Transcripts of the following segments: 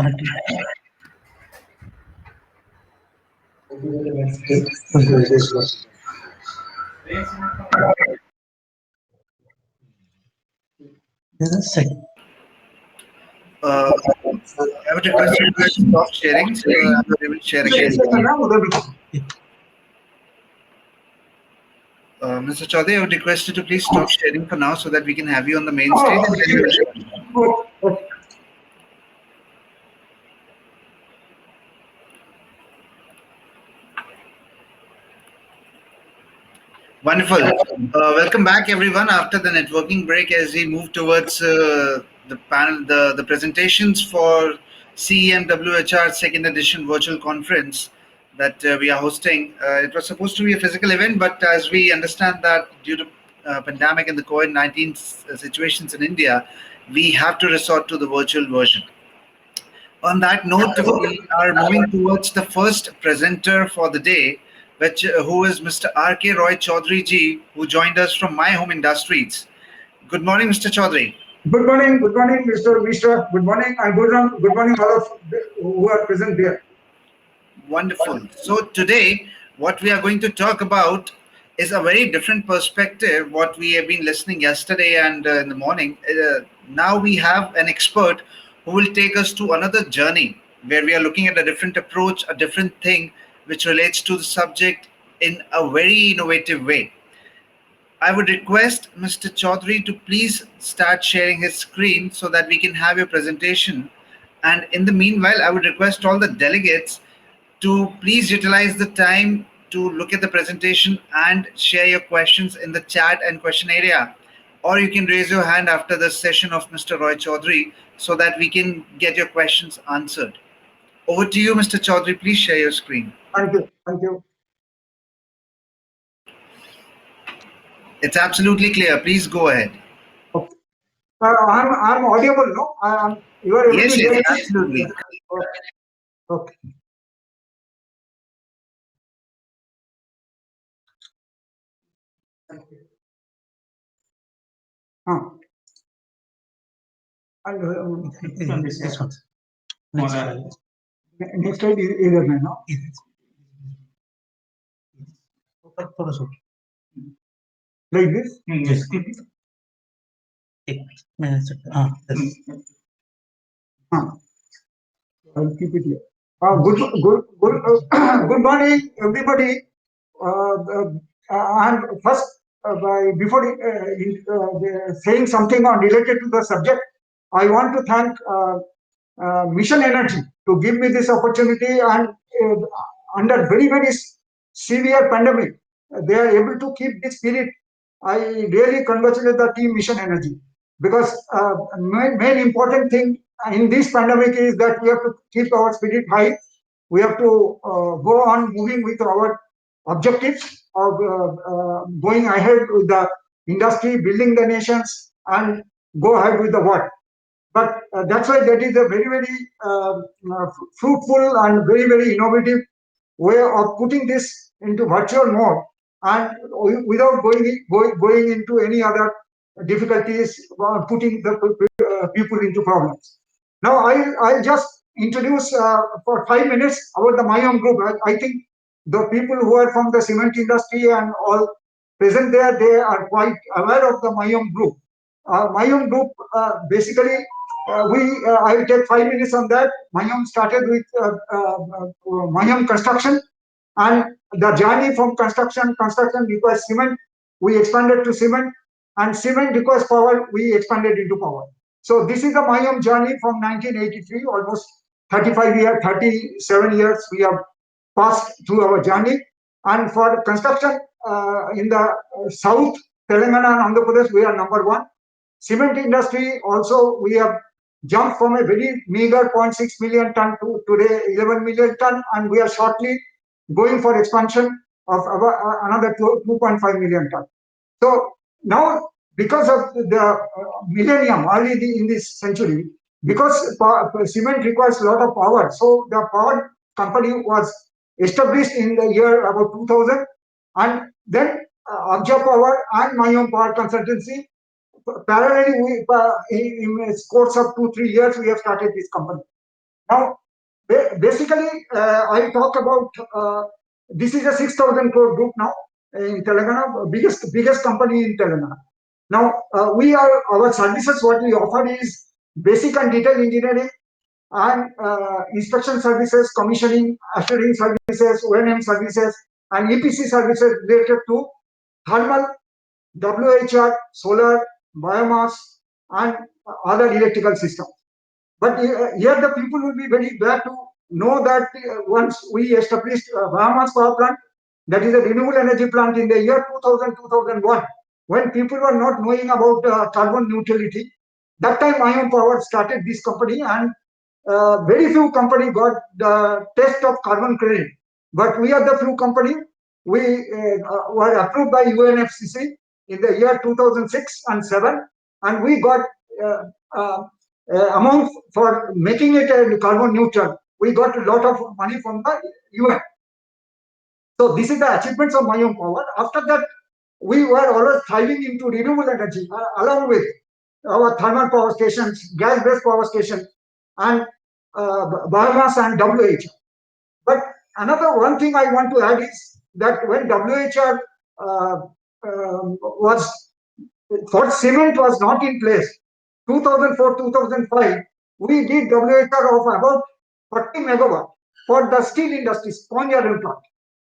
I would request you to please stop sharing so that we will share again. Mr. Chaudhary, I would request you to please stop sharing for now so that we can have you on the main stage and then we will share. Wonderful. Welcome back, everyone. After the networking break, as we move towards the panel, the presentations for CEMWHR Second Edition Virtual Conference that we are hosting. It was supposed to be a physical event, but as we understand that due to pandemic and the COVID-19 situations in India, we have to resort to the virtual version. On that note, we are moving towards the first presenter for the day, who is Mr. R.K. Roy Chaudhary ji, who joined us from My Home Industries. Good morning, Mr. Chaudhary. Good morning, Mr. Mishra. Good morning, and good morning all of who are present there. Wonderful. So today, what we are going to talk about is a very different perspective. What we have been listening yesterday and in the morning. Now we have an expert who will take us to another journey where we are looking at a different approach, a different thing which relates to the subject in a very innovative way. I would request Mr. Chaudhary to please start sharing his screen so that we can have your presentation. And in the meanwhile, I would request all the delegates to please utilize the time to look at the presentation and share your questions in the chat and question area. Or you can raise your hand after the session of Mr. Roy Chaudhary so that we can get your questions answered. Over to you, Mr. Chaudhary. Please share your screen. Thank you. Thank you. It's absolutely clear. Please go ahead. Okay. I'm audible, no? You are able yes, to yes, absolutely. Okay. Thank you. This one. Next slide is either no? Like this? Yes. I'll keep it here. Good morning, everybody. And first, before saying something on related to the subject, I want to thank Mission Energy to give me this opportunity, and under very, very severe pandemic, they are able to keep this spirit. I really congratulate the team Mission Energy, because main important thing in this pandemic is that we have to keep our spirit high. We have to go on moving with our objectives of going ahead with the industry, building the nations, and go ahead with the work. But that's why that is a very, very fruitful and very, very innovative way of putting this into virtual mode, and without going into any other difficulties, putting the people into problems. Now I'll just introduce for 5 minutes about the Myom Group. I think the people who are from the cement industry and all present there, they are quite aware of the Myom Group. Myom Group basically, I will take 5 minutes on that. Myom started with Myom Construction, and the journey from construction requires cement. We expanded to cement, and cement requires power. We expanded into power. So this is the Myom journey from 1983, almost 37 years we have passed through our journey. And for construction in the south, Telangana and Andhra Pradesh, we are number one. Cement industry also, we have jumped from a very meager 0.6 million ton to today 11 million ton, and we are shortly going for expansion of another 2.5 million ton. So now, because of the millennium, early in this century, because cement requires a lot of power, so the power company was established in the year about 2000, and then Abja Power and Myom Power Consultancy. Parallelly, in a course of 2-3 years, we have started this company. Now, basically, I talk about this is a 6,000 crore group now in Telangana, biggest company in Telangana. Now, our services, what we offer is basic and detailed engineering and inspection services, commissioning, assuring services, O&M services, and EPC services related to thermal, WHR, solar, biomass, and other electrical systems. But here the people will be very glad to know that once we established biomass power plant, that is a renewable energy plant in the year 2000, 2001, when people were not knowing about carbon neutrality. That time Ion Power started this company, and very few company got the test of carbon credit. But we are the few company, we were approved by UNFCCC in the year 2006 and 7, and we got uh, uh, amount for making it carbon neutral. We got a lot of money from the UN. So this is the achievements of Ion Power. After that, we were always thriving into renewable energy along with our thermal power stations, gas-based power stations, and biomass and WHR. But another one thing I want to add is that when WHR was for cement was not in place, 2004-2005, we did WHR of about 40 megawatt for the steel industry, sponge iron plant,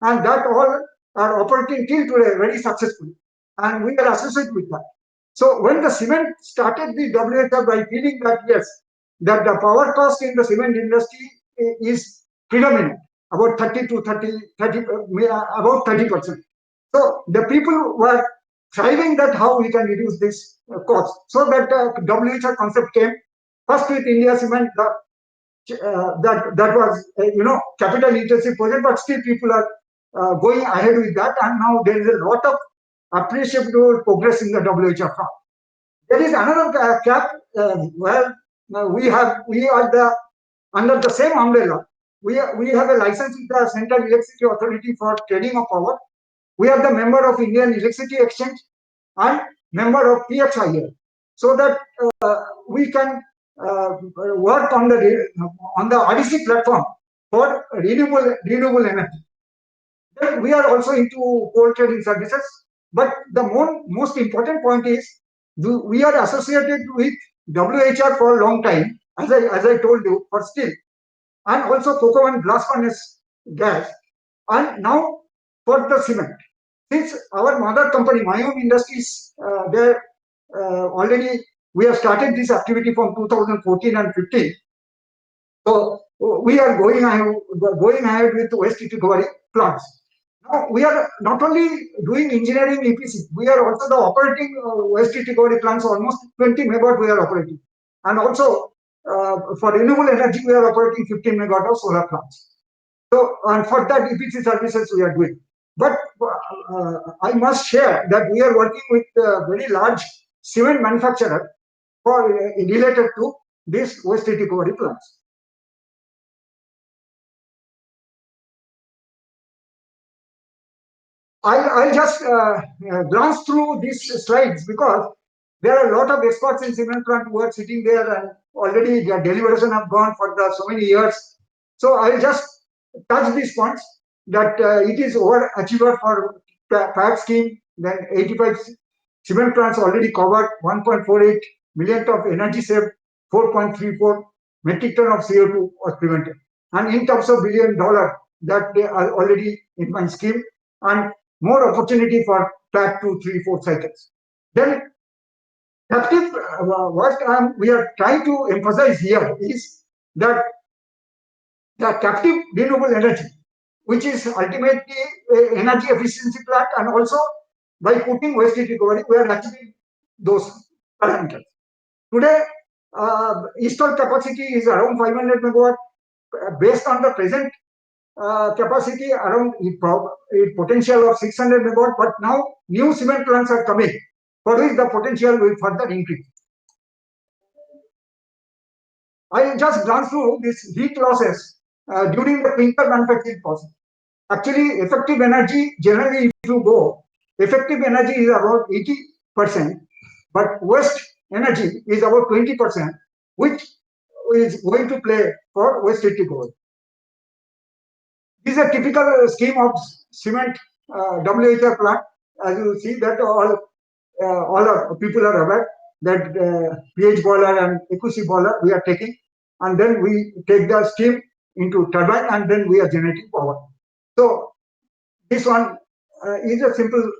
and that all are operating till today very successfully, and we are associated with that. So when the cement started the WHR by feeling that yes, that the power cost in the cement industry is predominant, about 30 to 30, about 30%. So the people were thriving that how we can reduce this cost. So that WHR concept came first with India Cement. That was capital intensive project, but still people are going ahead with that, and now there is a lot of appreciable progress in the WHR front. There is another cap where we are the under the same umbrella. We have a license with the Central Electricity Authority for trading of power. We are the member of Indian Electricity Exchange and member of PXIL, so that we can work on the REC platform for renewable energy. Then we are also into coal trading services. But the most important point is we are associated with WHR for a long time, as I told you, for steel, and also coke and blast furnace gas, and now for the cement. Since our mother company, Ion Industries, there already we have started this activity from 2014 and 15. So we are going ahead with waste recovery plants. Now we are not only doing engineering EPC, we are also the operating waste recovery plants. Almost 20 megawatt we are operating, and also for renewable energy we are operating 15 megawatt of solar plants. So, and for that EPC services we are doing. But I must share that we are working with a very large cement manufacturer for related to this waste recovery plants. I'll just glance through these slides because there are a lot of experts in cement plant who are sitting there, and already their deliberation have gone for so many years. So I'll just touch these points that it is overachiever for PAC scheme. Then 85 cement plants already covered, 1.48 million of energy saved, 4.34 metric ton of CO2 was prevented. And in terms of $1 billion, that they are already in my scheme, and more opportunity for PAC 2, 3, 4 cycles. Then captive, what we are trying to emphasize here is that the captive renewable energy, which is ultimately energy efficiency plant, and also by putting waste heat recovery, we are achieving those parameters. Today, installed capacity is around 500 megawatt. Based on the present capacity, around a potential of 600 megawatt, but now new cement plants are coming, for which the potential will further increase. I will just glance through these heat losses during the clinker manufacturing process. Actually, effective energy, generally if you go, effective energy is about 80%, but waste energy is about 20%, which is going to play for waste heat recovery. This is a typical scheme of cement WHR plant. As you see that all people are aware that pH boiler and AQC boiler we are taking, and then we take the steam into turbine, and then we are generating power. So this one is a simple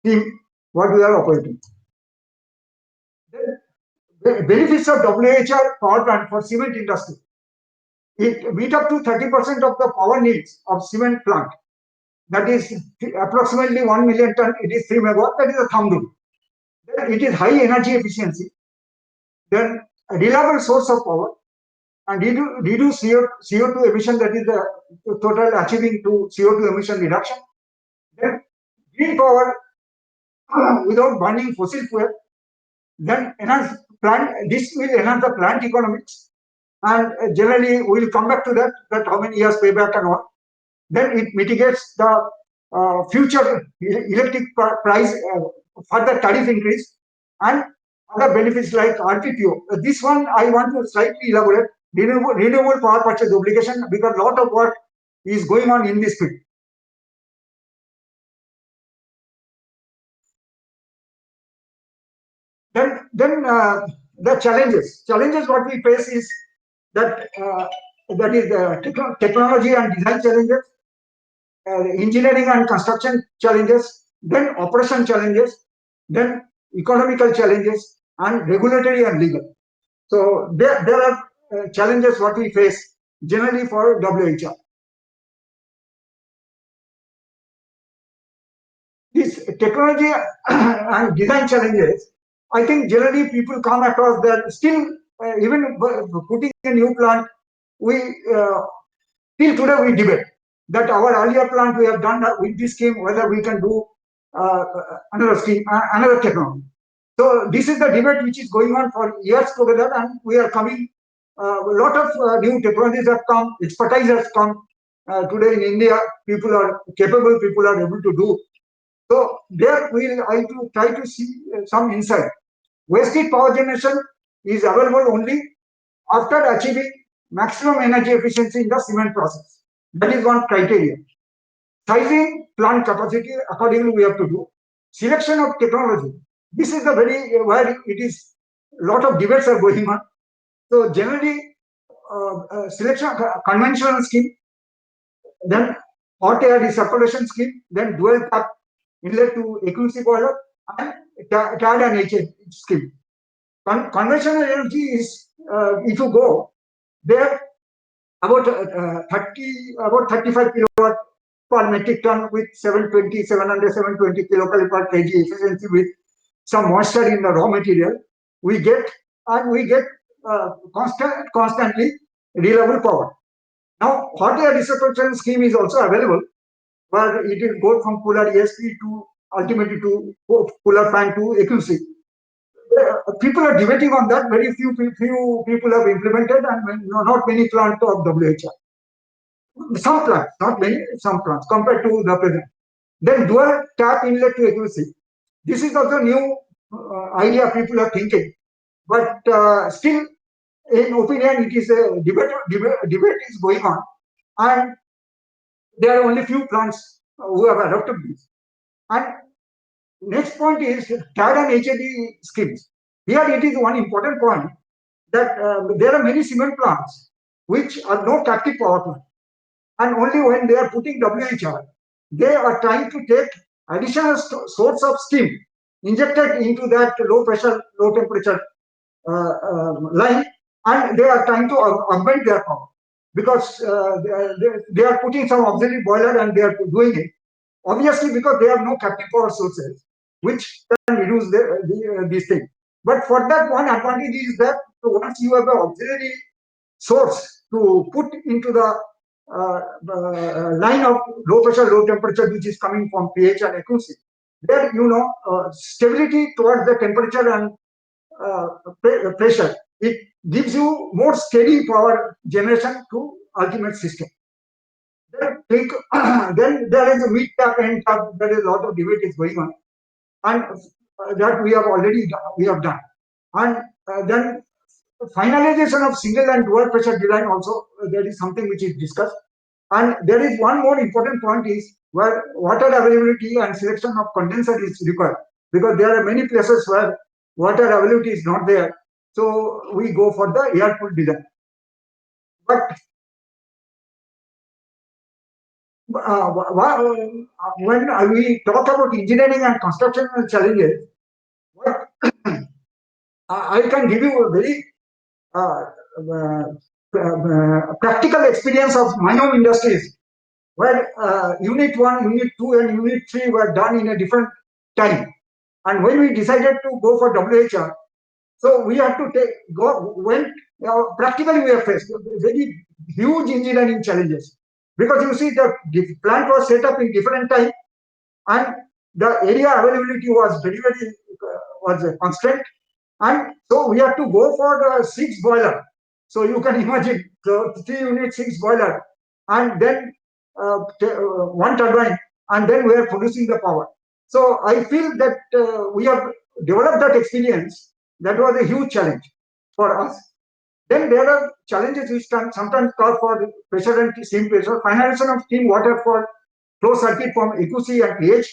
scheme what we are operating. The benefits of WHR power plant for cement industry. It meet up to 30% of the power needs of cement plant. That is approximately 1 million ton. It is 3 megawatt. That is a thumb rule. Then it is high energy efficiency. Then a reliable source of power, and reduce CO2 emission. That is the total achieving to CO2 emission reduction. Then green power without burning fossil fuel. Then enhance plant. This will enhance the plant economics, and generally we will come back to that how many years payback and all. Then it mitigates the future electric price, further tariff increase, and other benefits like RPPO. This one I want to slightly elaborate. Renewable power purchase obligation, because a lot of work is going on in this field. Then the challenges what we face is that technology and design challenges, engineering and construction challenges, then operation challenges, then economical challenges, and regulatory and legal. So there are challenges what we face generally for WHR. These technology and design challenges, I think generally people come across that still, even putting a new plant, we till today we debate that our earlier plant we have done with this scheme, whether we can do another scheme, another technology. So this is the debate which is going on for years together, and we are coming. A lot of new technologies have come, expertise has come. Today in India, people are capable, people are able to do. So there I to try to see some insight. Waste heat power generation is available only after achieving maximum energy efficiency in the cement process. That is one criteria. Sizing plant capacity accordingly we have to do. Selection of technology. This is the very where it is lot of debates are going on. So generally selection conventional scheme, then hot air recirculation scheme, then dual tap inlet to AQC boiler, and TAD and HA scheme. Conventional energy is if you go there about 35 kilowatt per metric ton with 720 kilocalorie per kg efficiency with some moisture in the raw material, we get constantly reliable power. Now hot air recirculation scheme is also available, where it will go from cooler ESP to ultimately to cooler fan to AQC. People are debating on that. Very few people have implemented, and not many plants of WHR. Some plants, not many, some plants compared to the present. Then dual tap inlet to AQC. This is also new idea people are thinking, but still, in opinion, it is a debate is going on, and there are only few plants who have adopted this. And next point is TAD and HAD schemes. Here it is one important point that there are many cement plants which are no captive power plant, and only when they are putting WHR, they are trying to take additional source of steam injected into that low pressure, low temperature line, and they are trying to augment their power, because they are putting some auxiliary boiler and they are doing it. Obviously, because they have no captive power sources, which can reduce these things. But for that, one advantage is that once you have an auxiliary source to put into the line of low pressure, low temperature, which is coming from pH and AQC, there stability towards the temperature and pressure, it gives you more steady power generation to ultimate system. Then there is a mid tap, end tap. There is a lot of debate is going on, and that we have done. And then finalization of single and dual pressure design also, there is something which is discussed. And there is one more important point is where water availability and selection of condenser is required, because there are many places where water availability is not there. So we go for the air-cooled design. But when we talk about engineering and construction challenges, what I can give you a very uh, practical experience of my own industries, where Unit 1, Unit 2, and Unit 3 were done in a different time. And when we decided to go for WHR, so we had to practically we have faced very huge engineering challenges, because you see the plant was set up in different time, and the area availability was very was a constraint, and so we had to go for the 6 boiler. So you can imagine the 3 unit 6 boiler, and then 1 turbine, and then we are producing the power. So I feel that we have developed that experience. That was a huge challenge for us. Then there are challenges which can sometimes call for pressure and steam pressure, finalization of steam water for flow circuit from AQC and pH,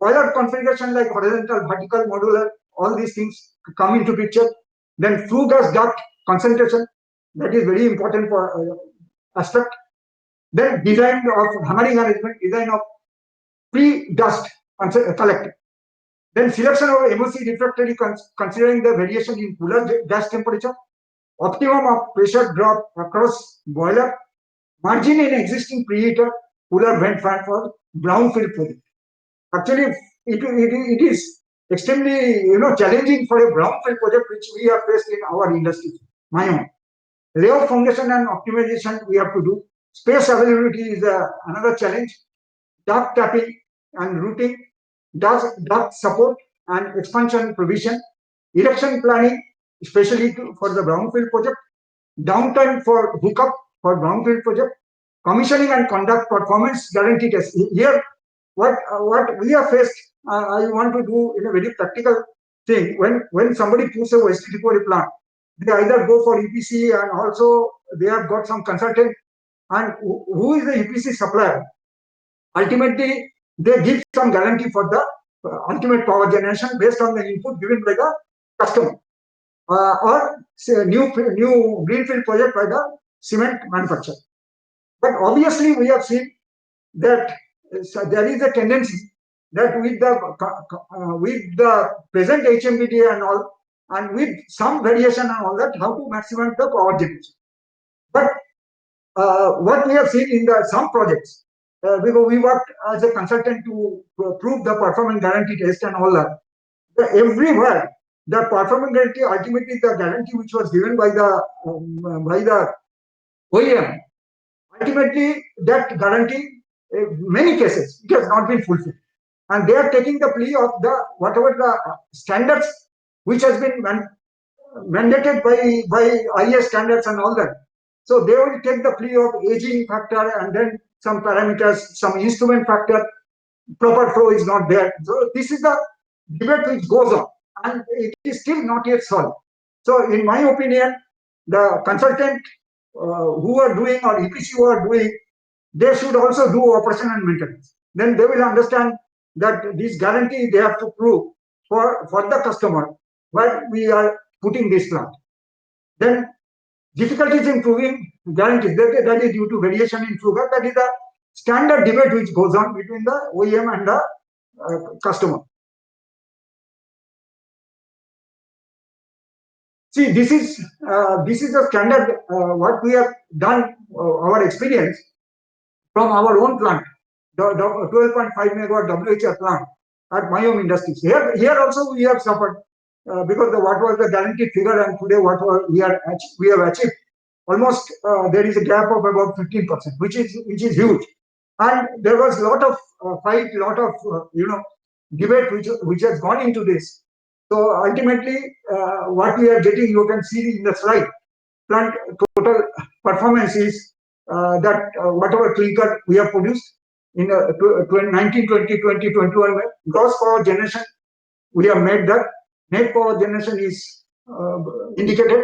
boiler configuration like horizontal, vertical, modular, all these things come into picture. Then flue gas duct concentration, that is very important for aspect. Then design of hammering arrangement, design of pre-dust collector. Then selection of MOC refractory considering the variation in cooler gas temperature, optimum of pressure drop across boiler, margin in existing preheater, cooler vent fan for brownfield project. Actually, it is extremely challenging for a brownfield project which we have faced in our industry. My own layout foundation and optimization we have to do. Space availability is another challenge. Duct tapping and routing, duct support and expansion provision, erection planning, especially for the brownfield project, downtime for hookup for brownfield project, commissioning and conduct performance guarantee test. Here, what we have faced, I want to do in a very practical thing. When somebody puts a waste recovery plant, they either go for EPC, and also they have got some consultant. And who is the EPC supplier? Ultimately, they give some guarantee for the ultimate power generation based on the input given by the customer, or say new greenfield project by the cement manufacturer. But obviously, we have seen that there is a tendency that with the present HMBD and all, and with some variation and all that, how to maximize the power generation. But what we have seen in some projects, because we worked as a consultant to prove the performance guarantee test and all that, everywhere the performance guarantee, ultimately the guarantee which was given by the OEM, ultimately that guarantee, many cases, it has not been fulfilled. And they are taking the plea of the whatever the standards which has been mandated by IS standards and all that. So they will take the plea of aging factor, and then some parameters, some instrument factor, proper flow is not there. So this is the debate which goes on, and it is still not yet solved. So in my opinion, the consultant who are doing, or EPC who are doing, they should also do operation and maintenance. Then they will understand that this guarantee they have to prove for the customer where we are putting this plant. Then difficulties in proving guarantees, that is due to variation in flue gas. That is the standard debate which goes on between the OEM and the customer. See, this is a standard what we have done, our experience from our own plant, the 12.5 megawatt WHR plant at Mayom Industries. Here also we have suffered because what was the guaranteed figure, and today what we have achieved, almost there is a gap of about 15%, which is huge. And there was a lot of fight, lot of debate which has gone into this. So ultimately, what we are getting, you can see in the slide, plant total performance is that whatever clinker we have produced in 19, 20, 20, 21, gross power generation, we have made that. Net power generation is indicated.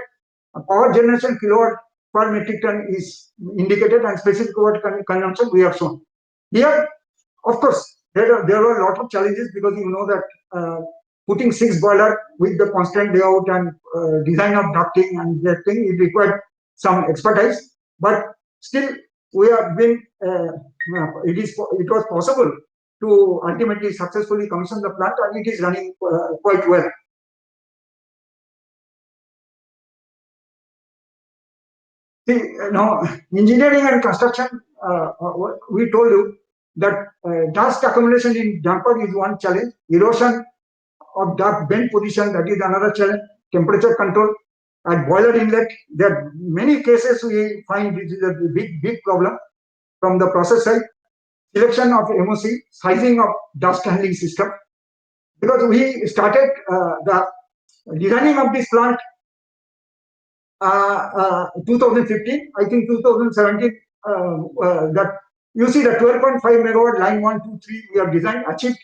Power generation kilowatt per metric ton is indicated, and specific kilowatt consumption we have shown. Here, of course, there were a lot of challenges, because you know that putting 6 boiler with the constant layout and design of ducting and that thing, it required some expertise. But still, we have been. It was possible to ultimately successfully commission the plant, and it is running quite well. See, now engineering and construction, we told you that dust accumulation in damper is one challenge. Erosion of dark bend position, that is another challenge. Temperature control at boiler inlet, there are many cases we find this is a big problem from the process side. Selection of MOC, sizing of dust handling system, because we started the designing of this plant 2015, I think 2017, that you see the 12.5 megawatt line 1, 2, 3 we have designed, achieved.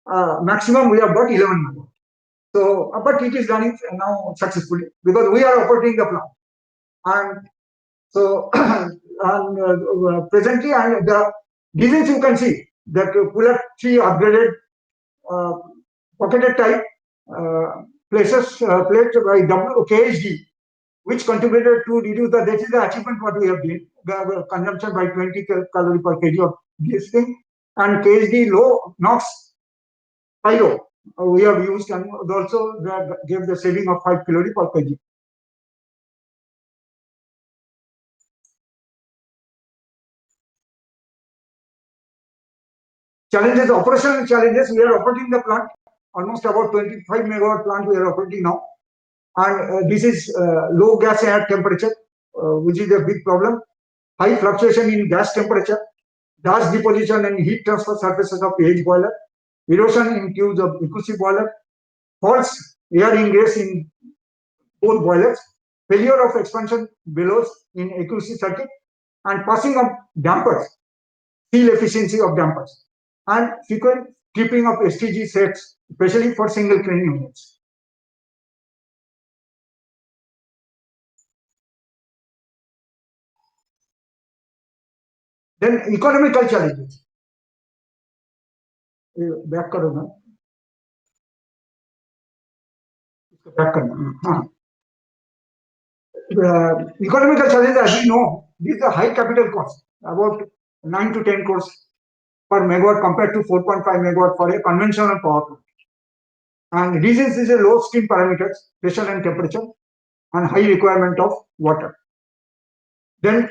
Maximum we have got 11 megawatt. So, but it is running now successfully, because we are operating the plant. And so, presently, and the designs you can see that Puller 3 upgraded pocketed type places plate by KHD, which contributed to reduce the, that is the achievement what we have done, the consumption by 20 calorie per kg of this thing, and KHD low NOx pyro we have used, and also that gave the saving of 5 calorie per kg. Challenges, operational challenges, we are operating the plant, almost about 25 megawatt plant we are operating now, and this is low gas air temperature, which is a big problem. High fluctuation in gas temperature, dust deposition and heat transfer surfaces of PH boiler, erosion in tubes of EQC boiler, false air ingress in both boilers, failure of expansion bellows in EQC circuit, and passing of dampers, seal efficiency of dampers, and frequent tripping of STG sets, especially for single crane units. Then economical challenges. Back करो ना. Back करना. Economical challenges, as we know, these are high capital cost, about 9 to 10 crores per megawatt compared to 4.5 megawatt for a conventional power plant. And reasons is a low steam parameters, pressure and temperature, and high requirement of water. Then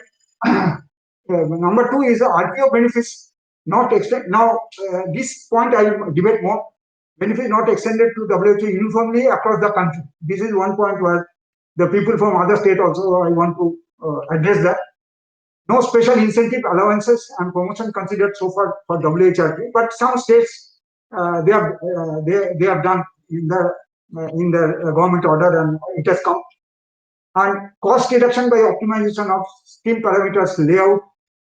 number 2 is the RPO benefits not extended. Now this point I will debate more. Benefits not extended to WHO uniformly across the country. This is one point where the people from other state also I want to address that. No special incentive allowances and promotion considered so far for WHRP, but some states they have done in the government order, and it has come. And cost reduction by optimization of steam parameters, layout,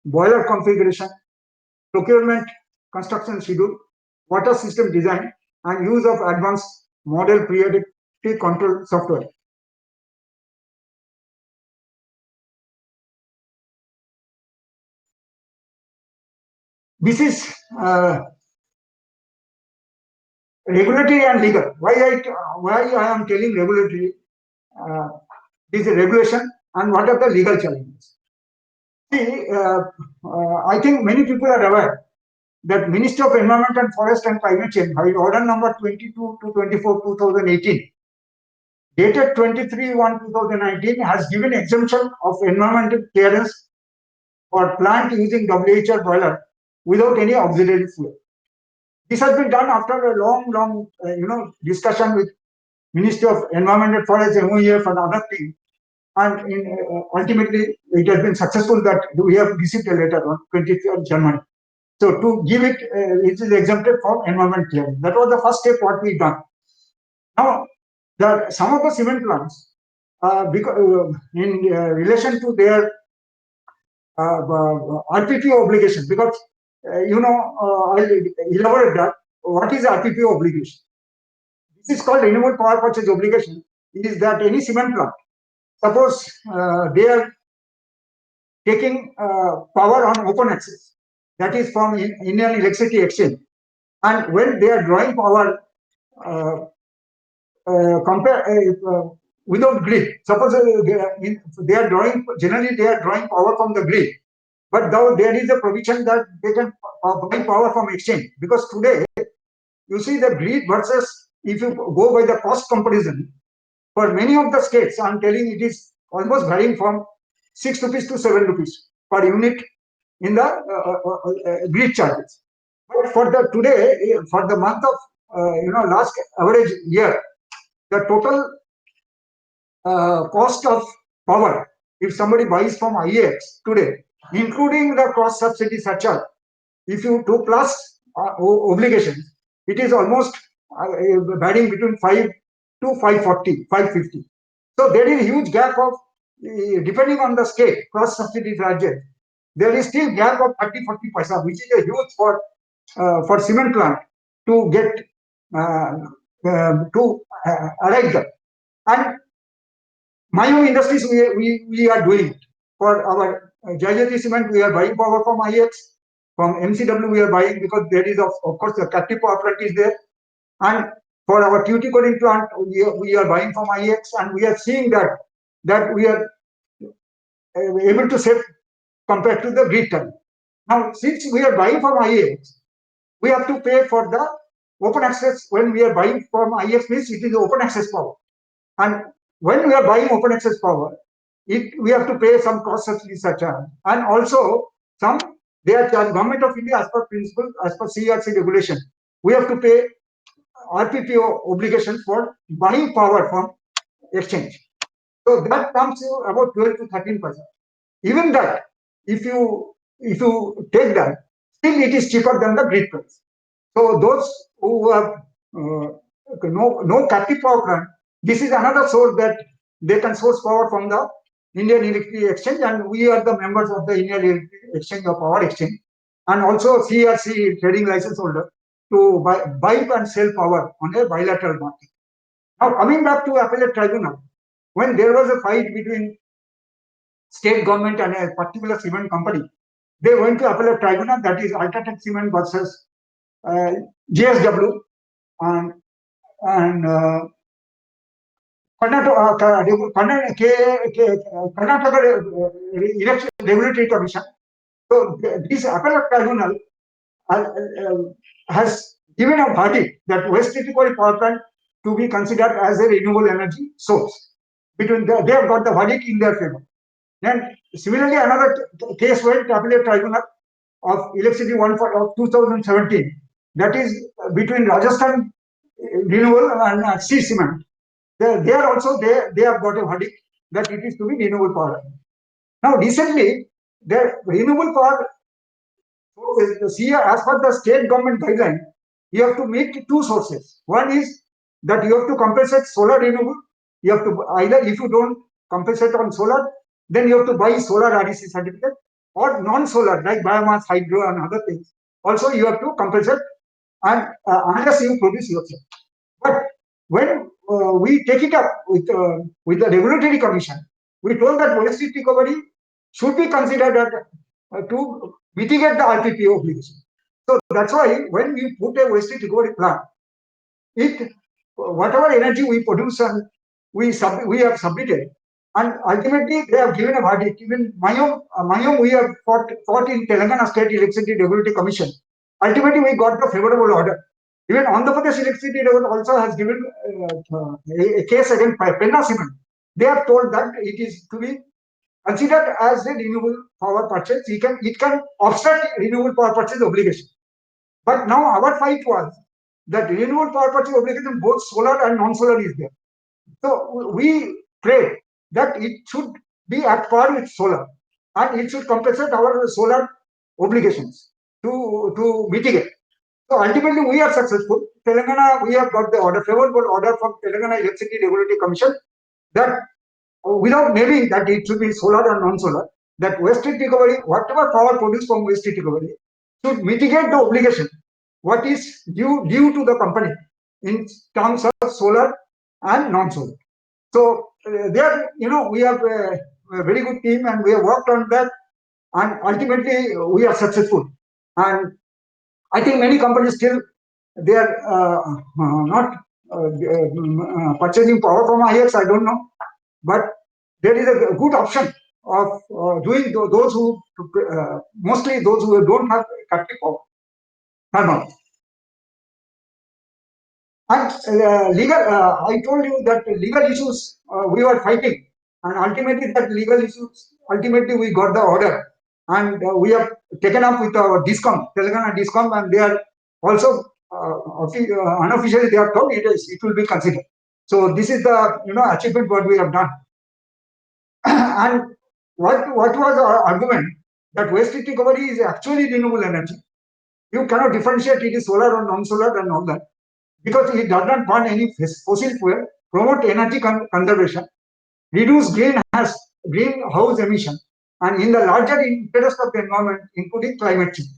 boiler configuration, procurement, construction schedule, water system design, and use of advanced model periodic control software. This is regulatory and legal. Why I am telling regulatory? This is regulation, and what are the legal challenges? See, I think many people are aware that Ministry of Environment and Forest and Climate Change, by order number 22 to 24 2018, dated 23/1/2019, has given exemption of environmental clearance for plant using WHR boiler without any auxiliary fuel. This has been done after a long discussion with Ministry of Environment and Forest, MOEF, and other things. And ultimately, it has been successful that we have received a letter on 23rd January. So to give it, it is exempted from environment clearance. That was the first step what we done. Now, some of the cement plants, because in relation to their RPPO obligation, because I'll elaborate that. What is RPPO obligation? This is called renewable power purchase obligation. It is that any cement plant suppose they are taking power on open access, that is from Indian Electricity Exchange, and when they are drawing power uh, without grid, suppose they are drawing, generally they are drawing power from the grid, but now there is a provision that they can buy power from exchange, because today you see the grid versus, if you go by the cost comparison, for many of the states, I'm telling it is almost varying from 6 rupees to 7 rupees per unit in the grid charges. But for the today, for the month of last average year, the total cost of power, if somebody buys from IEX today, including the cross subsidy surcharge, if you do plus obligations, it is almost varying between 5 to 540, 550. So there is a huge gap of, depending on the state, cross subsidy charges, there is still gap of 30-40 paisa, which is a huge for cement plant to get to arrive there. And Mayum Industries, we are doing it. For our Jayajati cement, we are buying power from IEX. From MCW, we are buying, because there is, of course, the captive power plant is there. And for our Tuticorin plant, we are buying from IEX, and we are seeing that we are able to save compared to the grid tariff. Now, since we are buying from IEX, we have to pay for the open access. When we are buying from IEX, means it is open access power. And when we are buying open access power, we have to pay some cost subsidy surcharge, and also some they are charged. Government of India, as per principle, as per CERC regulation, we have to pay RPPO obligations for buying power from exchange. So that comes to about 12 to 13%. Even that, if you take that, still it is cheaper than the grid price. So those who have no captive power plant, this is another source that they can source power from the Indian Electricity Exchange, and we are the members of the Indian Electricity Exchange or Power Exchange, and also CERC trading license holder to buy and sell power on a bilateral market. Now coming back to appellate tribunal, when there was a fight between state government and a particular cement company, they went to appellate tribunal, that is Ultratech Cement versus JSW, and Karnataka Election Regulatory Commission. So this appellate tribunal has given a verdict that West Tuticorin power plant to be considered as a renewable energy source. They have got the verdict in their favor. Then similarly, another case went to appellate tribunal of electricity one of 2017. That is between Rajasthan Renewable and C Cement. They are also they have got a verdict that it is to be renewable power. Now recently, the renewable power, as per the state government guideline, you have to meet two sources. One is that you have to compensate solar renewable. You have to either, if you don't compensate on solar, then you have to buy solar REC certificate, or non-solar like biomass, hydro, and other things. Also, you have to compensate, and unless you produce yourself. But when we take it up with the regulatory commission, we told that waste heat recovery should be considered to mitigate the RPPO obligation. So that's why when we put a waste heat recovery plant, whatever energy we produce and we have submitted, and ultimately they have given a verdict. Even Mayom we have fought in Telangana State Electricity Regulatory Commission. Ultimately, we got the favorable order. Even Andhra Pradesh Electricity Board also has given a case against Penna Cement. They are told that it is to be considered as a renewable power purchase. It can offset renewable power purchase obligation. But now our fight was that renewable power purchase obligation, both solar and non-solar, is there. So we pray that it should be at par with solar, and it should compensate our solar obligations to mitigate. So ultimately, we are successful. Telangana, we have got the order, favorable order from Telangana Electricity Regulatory Commission, that without naming that it should be solar or non-solar, that waste heat recovery, whatever power produced from waste heat recovery, should mitigate the obligation what is due to the company in terms of solar and non-solar. So there, we have a very good team and we have worked on that, and ultimately we are successful. And I think many companies still they are not purchasing power from IEX. I don't know, but there is a good option of doing those who mostly those who don't have captive power. Thermal. And I told you that legal issues we were fighting, and ultimately that legal issues, ultimately we got the order, and we have taken up with our DISCOM, Telangana DISCOM, and they are also unofficially they have told it will be considered. So this is the achievement what we have done. And what was our argument that waste heat recovery is actually renewable energy. You cannot differentiate it is solar or non-solar and all that, because it does not burn any fossil fuel, promote energy conservation, reduce greenhouse emission, and in the larger interest of the environment, including climate change.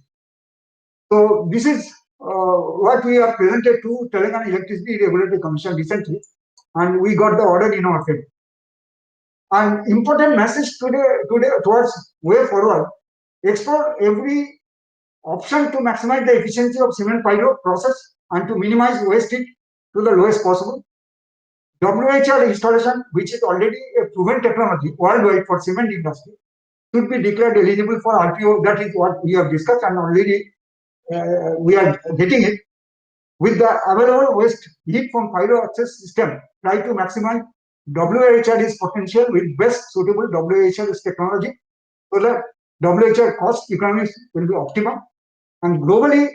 So this is what we have presented to Telangana Electricity Regulatory Commission recently, and we got the order in our favor. An important message today towards way forward: explore every option to maximize the efficiency of cement pyro process and to minimize waste heat to the lowest possible. WHR installation, which is already a proven technology worldwide for cement industry, should be declared eligible for RPO. That is what we have discussed, and already we are getting it. With the available waste heat from pyro access system, try to maximize WHR's potential with best suitable WHR's technology, so that WHR cost economics will be optimum. And globally,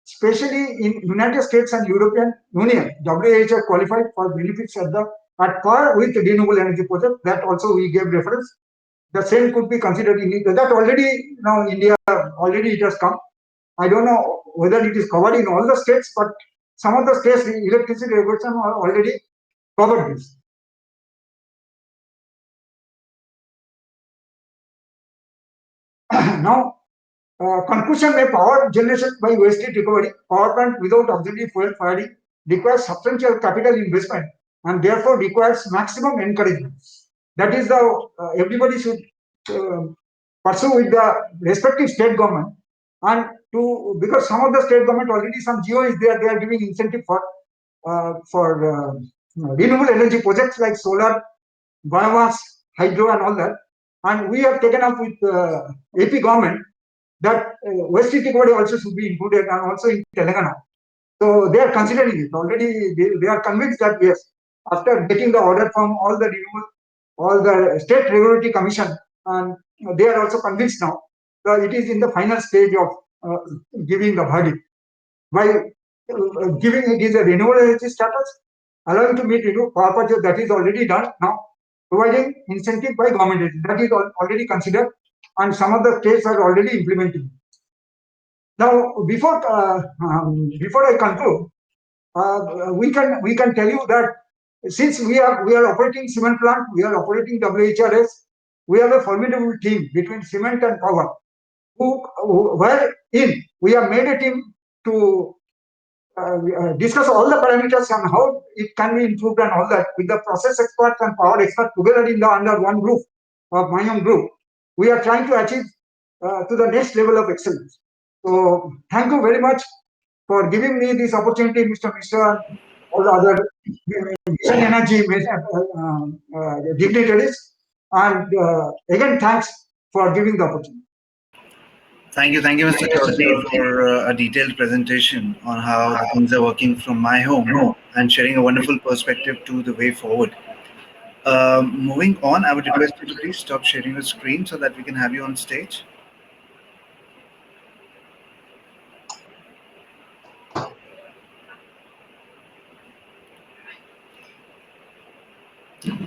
especially in United States and European Union, WHR qualified for benefits at par with renewable energy projects. That also we gave reference. The same could be considered in India. That already now India already it has come. I don't know whether it is covered in all the states, but some of the states the electricity regulation are already covered this. Now, conclusion: by power generation by waste heat recovery, power plant without auxiliary fuel firing requires substantial capital investment and therefore requires maximum encouragement. That is the everybody should pursue with the respective state government, and because some of the state government already some geo is there, they are giving incentive for renewable energy projects like solar, biomass, hydro, and all that. And we have taken up with AP government that waste heat recovery also should be included, and also in Telangana. So they are considering it already. They are convinced that yes, after getting the order from all the state regulatory commission, and they are also convinced now that it is in the final stage of giving the verdict by giving it is a renewable energy status, allowing to meet power purchase. That is already done now. Providing incentive by government, that is already considered, and some of the states are already implementing. Now, before I conclude, we can tell you that since we are operating cement plant, we are operating WHRS, we have a formidable team between cement and power, wherein we have made a team to discuss all the parameters and how it can be improved and all that with the process experts and power experts together under one roof of my own group. We are trying to achieve to the next level of excellence. So thank you very much for giving me this opportunity, Mr. Mishra, and all the other Mission Energy dignitaries. And again, thanks for giving the opportunity. Thank you, Mr. Chaudhary, for a detailed presentation on how the things are working from my home and sharing a wonderful perspective to the way forward. Moving on, I would request you to please stop sharing your screen so that we can have you on stage.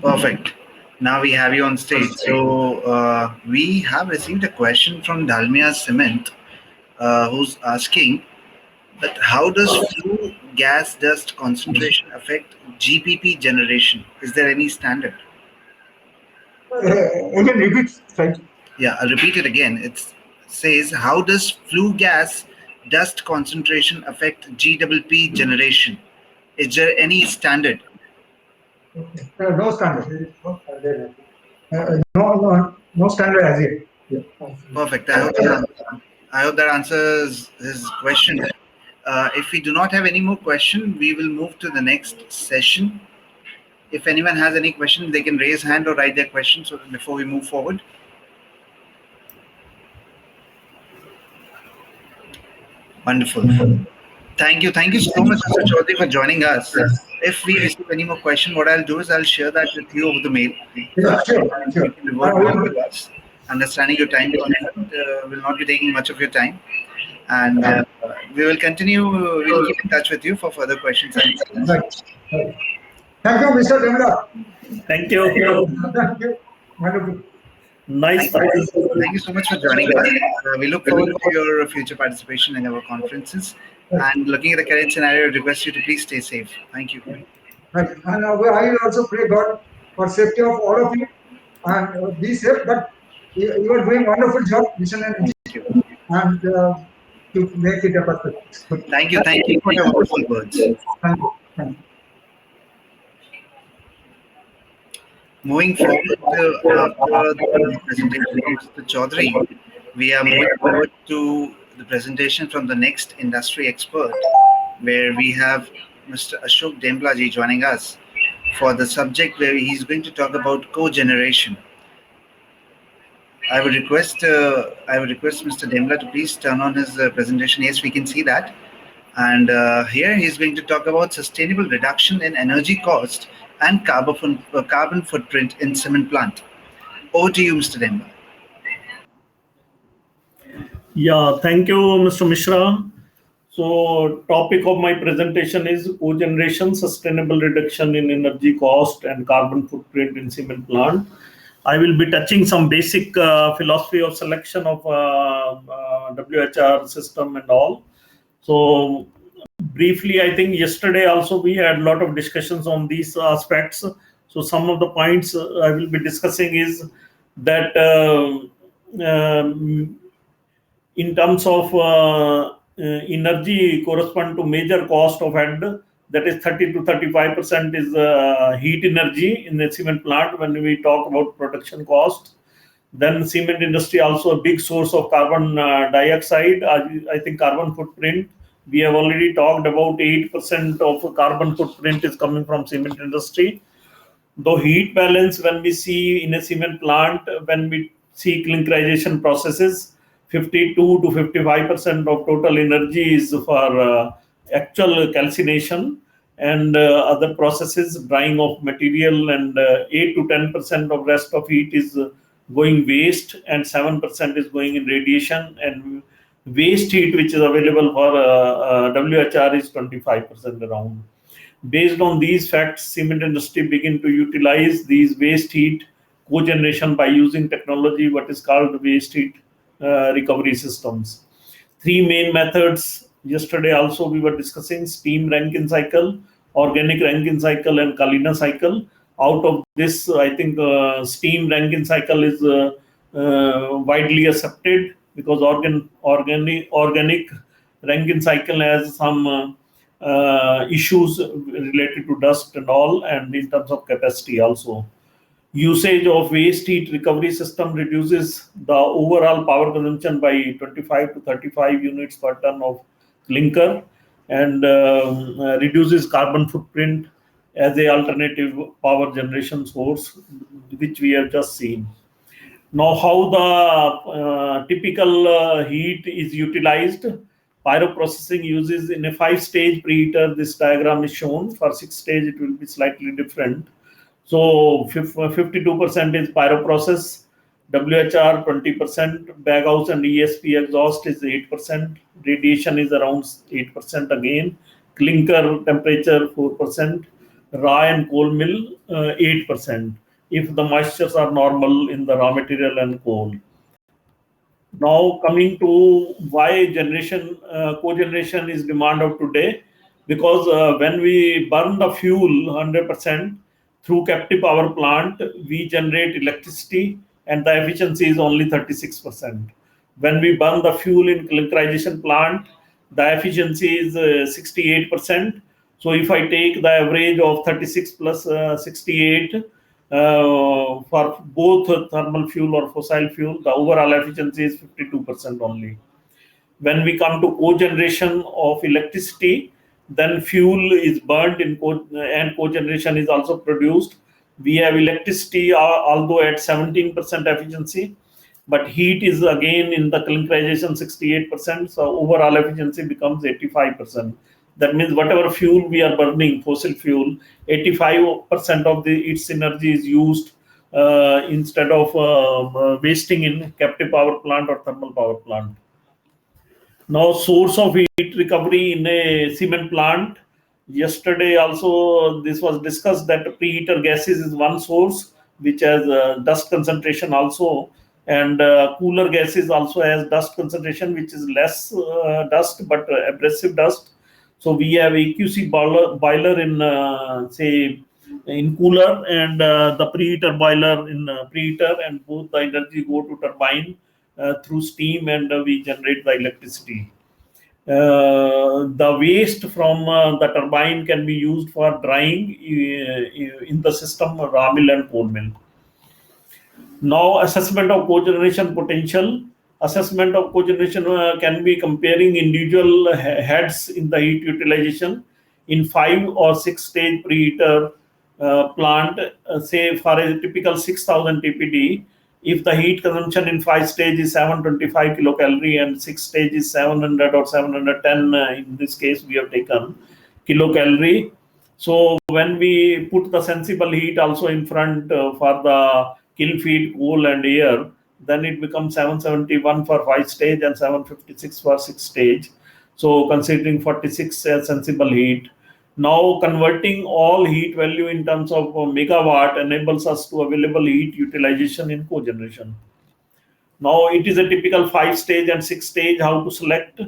Perfect. Now we have you on stage. So we have received a question from Dalmia Cement, who's asking that how does flue gas dust concentration affect GPP generation? Is there any standard? Again, repeat. Thank you. Yeah, I'll repeat it again. It says, how does flue gas dust concentration affect GPP generation? Is there any standard? Okay. No standard. No standard as yet. Yeah. Perfect. I hope that answers his question. If we do not have any more question, we will move to the next session. If anyone has any question, they can raise hand or write their question so before we move forward. Wonderful. Thank you. Thank you so much, Mr. Chaudhary, for joining us. If we receive any more question, what I'll do is I'll share that with you over the mail. Yeah, sure, And sure. you can revert back to us. Understanding your time constraint will not be taking much of your time. And we will continue, we'll keep in touch with you for further questions and answers. Right. Right. Thank you, Mr. Demla. Thank you. Thank you. Wonderful. Nice Thank talking to you. Thank you so much for joining us. We look forward to your future participation in our conferences. And looking at the current scenario, I request you to please stay safe. Thank you. Right. And I will also pray God for safety of all of you and be safe. But you are doing wonderful job, Mission Energy, Thank you. and to make it a perfect. Thank you. Thank you for your wonderful words. Thank you. Thank you. Moving forward after the presentation from Mr. Chaudhary, we are moving forward to the presentation from the next industry expert, where we have Mr. Ashok Demblaji joining us for the subject where he's going to talk about cogeneration. I would request Mr. Dembla to please turn on his presentation. Yes, we can see that. And here he's going to talk about sustainable reduction in energy cost and carbon footprint in cement plant. Over to you, Mr. Dembla. Yeah, thank you, Mr. Mishra. So, topic of my presentation is cogeneration, sustainable reduction in energy cost and carbon footprint in cement plant. I will be touching some basic philosophy of selection of WHR system and all. So, briefly, I think yesterday also we had a lot of discussions on these aspects. So, some of the points I will be discussing is that in terms of energy correspond to major cost of head, that is 30 to 35% is heat energy in the cement plant when we talk about production cost. Then cement industry also a big source of carbon dioxide. I think carbon footprint, we have already talked about 8% of carbon footprint is coming from cement industry. Though heat balance, when we see in a cement plant, when we see clinkerization processes, 52 to 55% of total energy is for actual calcination and other processes, drying of material, and 8 to 10% of rest of heat is going waste, and 7% is going in radiation, and waste heat which is available for WHR is 25% around. Based on these facts, cement industry begin to utilize these waste heat cogeneration by using technology what is called waste heat recovery systems. Three main methods. Yesterday also we were discussing steam Rankine cycle, organic Rankine cycle, and Kalina cycle. Out of this, I think steam Rankine cycle is widely accepted because organic Rankine cycle has some issues related to dust and all, and in terms of capacity also. Usage of waste heat recovery system reduces the overall power consumption by 25 to 35 units per ton of clinker, and reduces carbon footprint as a alternative power generation source, which we have just seen. Now, how the typical heat is utilized. Pyroprocessing uses in a 5-stage preheater. This diagram is shown. For 6-stage, it will be slightly different. So 52% is pyroprocess, WHR 20%, baghouse and ESP exhaust is 8%, radiation is around 8% again, clinker temperature 4%, raw and coal mill 8%, if the moistures are normal in the raw material and coal. Now coming to why cogeneration is demand of today, because when we burn the fuel 100%, through captive power plant, we generate electricity and the efficiency is only 36%. When we burn the fuel in clinkerization plant, the efficiency is 68%. So if I take the average of 36 plus 68 for both thermal fuel or fossil fuel, the overall efficiency is 52% only. When we come to cogeneration of electricity, then fuel is burnt and cogeneration is also produced. We have electricity, although at 17% efficiency, but heat is again in the clinkerization 68%. So overall efficiency becomes 85%. That means whatever fuel we are burning, fossil fuel, 85% of its energy is used instead of wasting in captive power plant or thermal power plant. Now, source of heat recovery in a cement plant. Yesterday also this was discussed that preheater gases is one source which has dust concentration also, and cooler gases also has dust concentration which is less dust but abrasive dust. So we have AQC boiler in say in cooler, and the preheater boiler in preheater, and both the energy go to turbine through steam, and we generate the electricity. The waste from the turbine can be used for drying in the system raw mill and coal mill. Now, assessment of cogeneration potential. Assessment of cogeneration can be comparing individual heads in the heat utilization in 5 or 6 stage preheater plant. Say for a typical 6000 TPD, if the heat consumption in 5 stage is 725 kilocalorie and 6 stage is 700 or 710, in this case we have taken kilocalorie. So when we put the sensible heat also in front for the kiln feed, coal and air, then it becomes 771 for 5 stage and 756 for 6 stage. So considering 46 as sensible heat. Now converting all heat value in terms of megawatt enables us to available heat utilization in cogeneration. Now it is a typical 5 stage and 6 stage. How to select?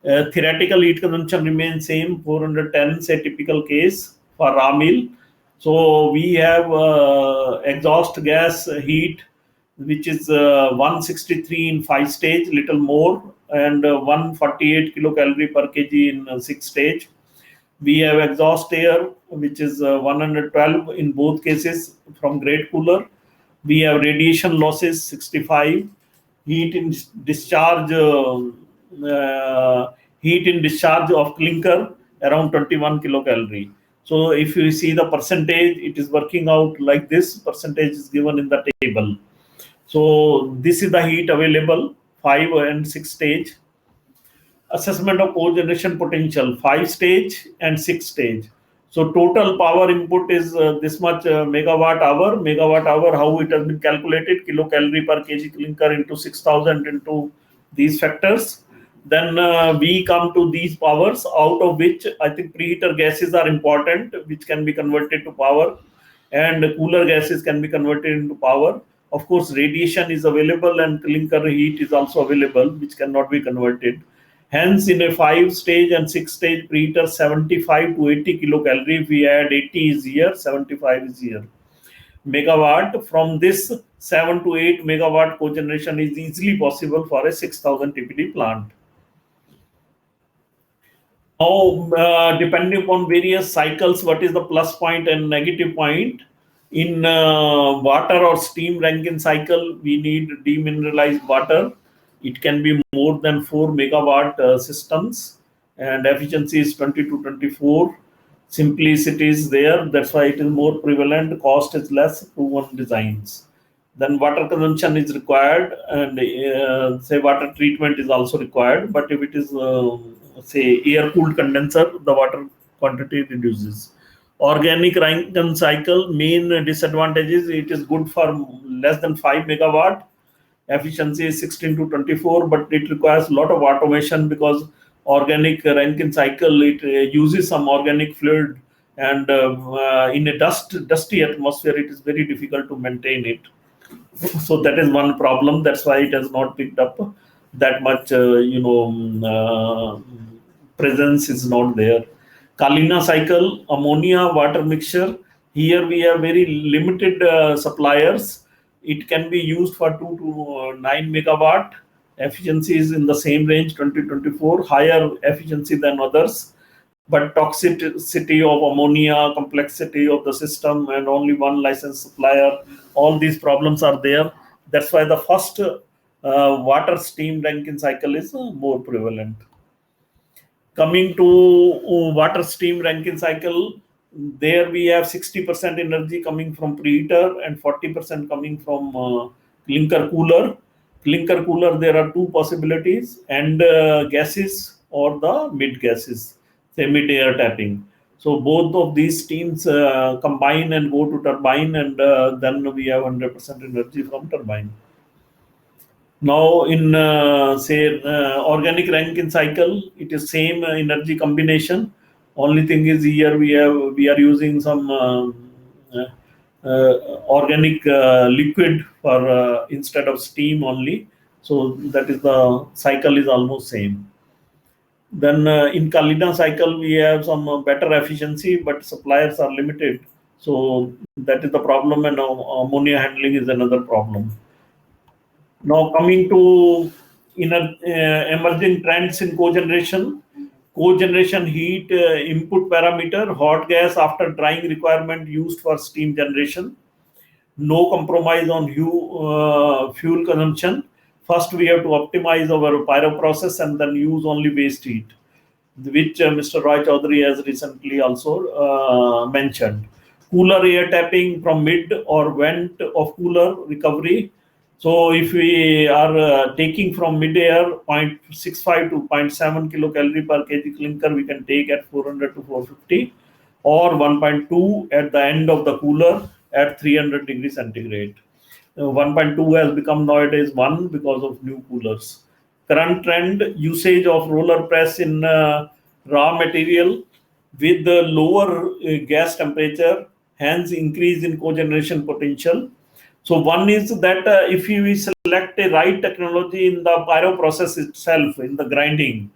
Theoretical heat consumption remains same, 410 is a typical case for raw mill. So we have exhaust gas heat which is 163 in 5 stage, little more, and 148 kilocalorie per kg in 6 stage. We have exhaust air which is 112 in both cases from grade cooler. We have radiation losses 65. Heat in discharge of clinker around 21 kilocalorie. So if you see the percentage, it is working out like this. Percentage is given in the table. So this is the heat available 5 and 6 stage. Assessment of cogeneration potential 5 stage and 6 stage. So total power input is this much megawatt hour. Megawatt hour, how it has been calculated? Kilocalorie per kg clinker into 6000 into these factors. Then we come to these powers, out of which I think preheater gases are important, which can be converted to power, and cooler gases can be converted into power. Of course, radiation is available and clinker heat is also available, which cannot be converted. Hence, in a 5 stage and 6 stage preheater, 75 to 80 kilocalorie. If we add 80 is here, 75 is here. Megawatt, from this 7 to 8 megawatt cogeneration is easily possible for a 6000 TPD plant. Now, depending upon various cycles, what is the plus point and negative point? In water or steam Rankine cycle, we need demineralized water. It can be more than 4 megawatt systems, and efficiency is 20 to 24. Simplicity is there, that's why it is more prevalent. Cost is less, proven designs. Then water consumption is required, and say water treatment is also required. But if it is say air cooled condenser, the water quantity reduces. Organic Rankine cycle, main disadvantage is it is good for less than 5 megawatt. Efficiency is 16 to 24, but it requires a lot of automation because organic Rankine cycle, it uses some organic fluid, and in a dusty atmosphere, it is very difficult to maintain it. So that is one problem. That's why it has not picked up that much, presence is not there. Kalina cycle, ammonia water mixture. Here we have very limited suppliers. It can be used for 2 to 9 megawatt. Efficiency is in the same range, 20-24, higher efficiency than others. but toxicity of ammonia, complexity of the system, and only one licensed supplier, all these problems are there. That's why the first water steam Rankine cycle is more prevalent. Coming to water steam Rankine cycle, there we have 60% energy coming from preheater and 40% coming from clinker cooler. Clinker cooler, there are two possibilities, and gases or the mid gases, say mid air tapping. So both of these steams combine and go to turbine, and then we have 100% energy from turbine. Now in say organic Rankine cycle, it is same energy combination. Only thing is here we are using some organic liquid for instead of steam only. So that is the cycle is almost same. Then in Kalina cycle we have some better efficiency, but suppliers are limited. So that is the problem, and ammonia handling is another problem. Now coming to emerging trends in cogeneration. Cogeneration heat input parameter, hot gas after drying requirement used for steam generation. No compromise on fuel consumption. First we have to optimize our pyro process and then use only waste heat, which Mr. Roy Chaudhary has recently also mentioned. Cooler air tapping from mid or vent of cooler recovery. So if we are taking from mid air 0.65 to 0.7 kilocalorie per kg clinker, we can take at 400 to 450, or 1.2 at the end of the cooler at 300 degrees centigrade. 1.2 has become nowadays 1 because of new coolers. Current trend, usage of roller press in raw material with the lower gas temperature, hence increase in cogeneration potential. So one is that if we select a right technology in the pyro process itself, in the grinding,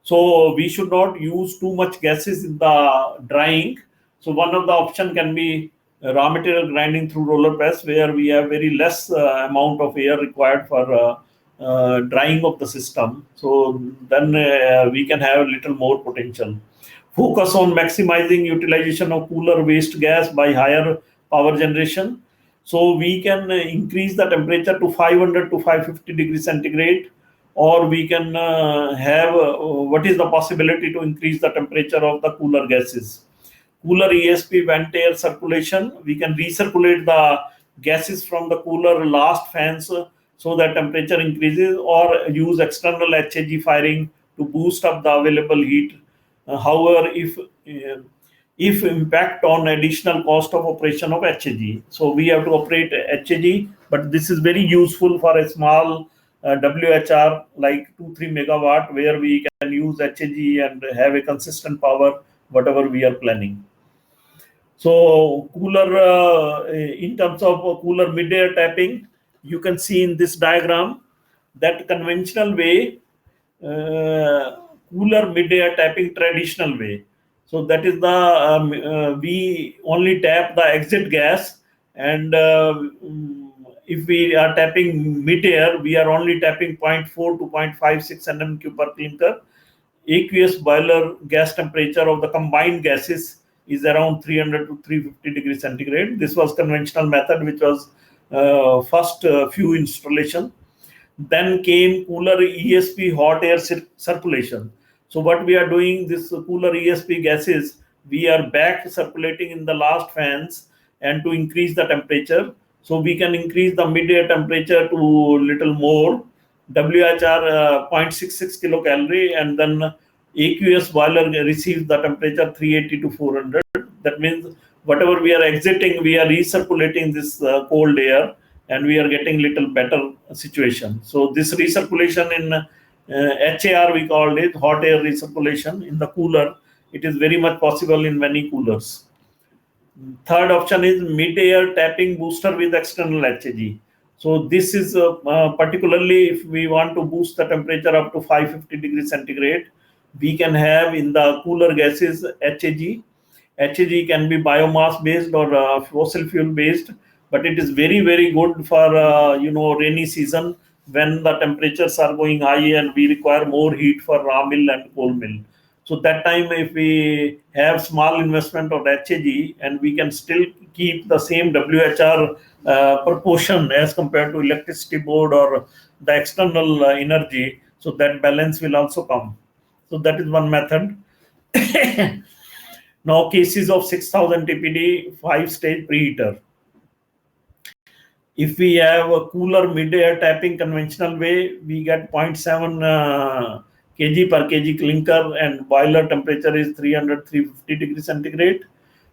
so we should not use too much gases in the drying. So one of the option can be raw material grinding through roller press, where we have very less amount of air required for drying of the system. So then we can have a little more potential. Focus on maximizing utilization of cooler waste gas by higher power generation. So we can increase the temperature to 500 to 550 degrees centigrade, or we can have what is the possibility to increase the temperature of the cooler gases. Cooler ESP vent air circulation, we can recirculate the gases from the cooler last fans so that temperature increases, or use external HAG firing to boost up the available heat. However, if impact on additional cost of operation of HAG. So we have to operate HAG, but this is very useful for a small WHR like 2-3 megawatt, where we can use HAG and have a consistent power whatever we are planning. So cooler, in terms of cooler mid-air tapping, you can see in this diagram that conventional way, cooler mid-air tapping traditional way. So that is the, we only tap the exit gas, and if we are tapping mid-air, we are only tapping 0.4 to 0.56 nm³ per clinker. Aqueous boiler gas temperature of the combined gases is around 300 to 350 degrees centigrade. This was conventional method, which was first few installation. Then came cooler ESP hot air circulation. So what we are doing, this cooler ESP gases, we are back circulating in the last fans, and to increase the temperature. So we can increase the mid-air temperature to little more, WHR 0.66 kilocalorie, and then aqueous boiler receives the temperature 380 to 400. That means whatever we are exiting, we are recirculating this cold air, and we are getting little better situation. So this recirculation in HAR, we called it hot air recirculation in the cooler. It is very much possible in many coolers. Third option is mid-air tapping booster with external HAG. So this is particularly if we want to boost the temperature up to 550 degrees centigrade, we can have in the cooler gases HAG. HAG can be biomass based or fossil fuel based, but it is very, very good for rainy season, when the temperatures are going high and we require more heat for raw mill and coal mill. So that time, if we have small investment of HAG and we can still keep the same WHR proportion as compared to electricity board or the external energy, so that balance will also come. So that is one method. Now cases of 6000 TPD 5-stage preheater. If we have a cooler mid-air tapping conventional way, we get 0.7 kg per kg clinker and boiler temperature is 300-350 degrees centigrade.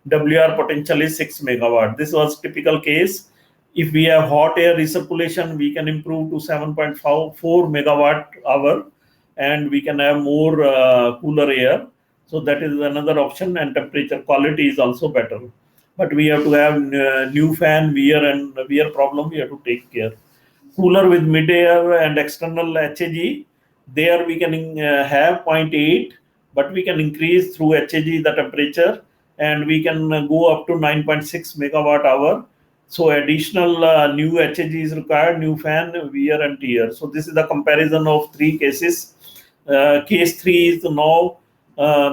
WR potential is 6 megawatt. This was typical case. If we have hot air recirculation, we can improve to 7.4 megawatt hour and we can have more cooler air. So that is another option, and temperature quality is also better. But we have to have new fan, wear problem we have to take care. Cooler with mid-air and external HAG, there we can have 0.8, but we can increase through HAG the temperature and we can go up to 9.6 megawatt hour. So additional new HAG is required, new fan, wear and tear. So this is the comparison of three cases. Case 3 is now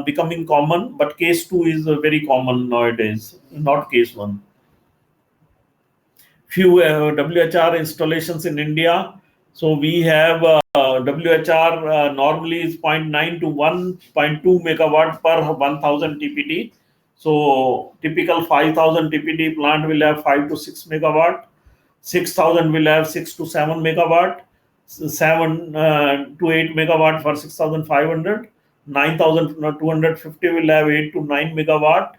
becoming common, but case 2 is very common nowadays, not case 1. Few WHR installations in India. So we have WHR normally is 0.9 to 1.2 megawatt per 1000 TPD. So typical 5000 TPD plant will have 5 to 6 megawatt. 6000 will have 6 to 7 megawatt. 7 to 8 megawatt for 6500. 9250 will have 8 to 9 megawatt,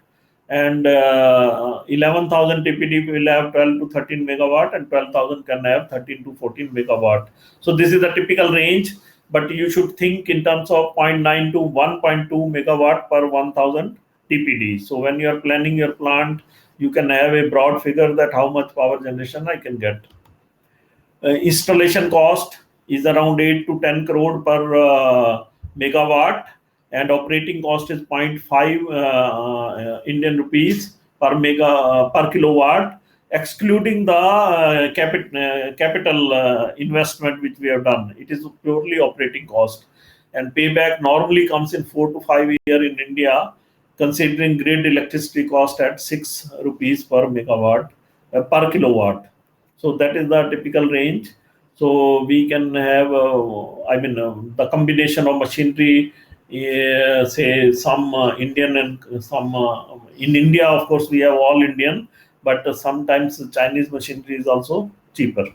and 11,000 TPD will have 12 to 13 megawatt, and 12,000 can have 13 to 14 megawatt. So this is the typical range, but you should think in terms of 0.9 to 1.2 megawatt per 1000 TPD. So when you are planning your plant, you can have a broad figure that how much power generation I can get. Installation cost is around 8 to 10 crore per megawatt, and operating cost is 0.5 Indian rupees per kilowatt, excluding the capital investment which we have done. It is purely operating cost, and payback normally comes in 4 to 5 years in India, considering grid electricity cost at 6 rupees per megawatt per kilowatt. So that is the typical range. So we can have, the combination of machinery, say some Indian and some in India, of course, we have all Indian, but sometimes Chinese machinery is also cheaper.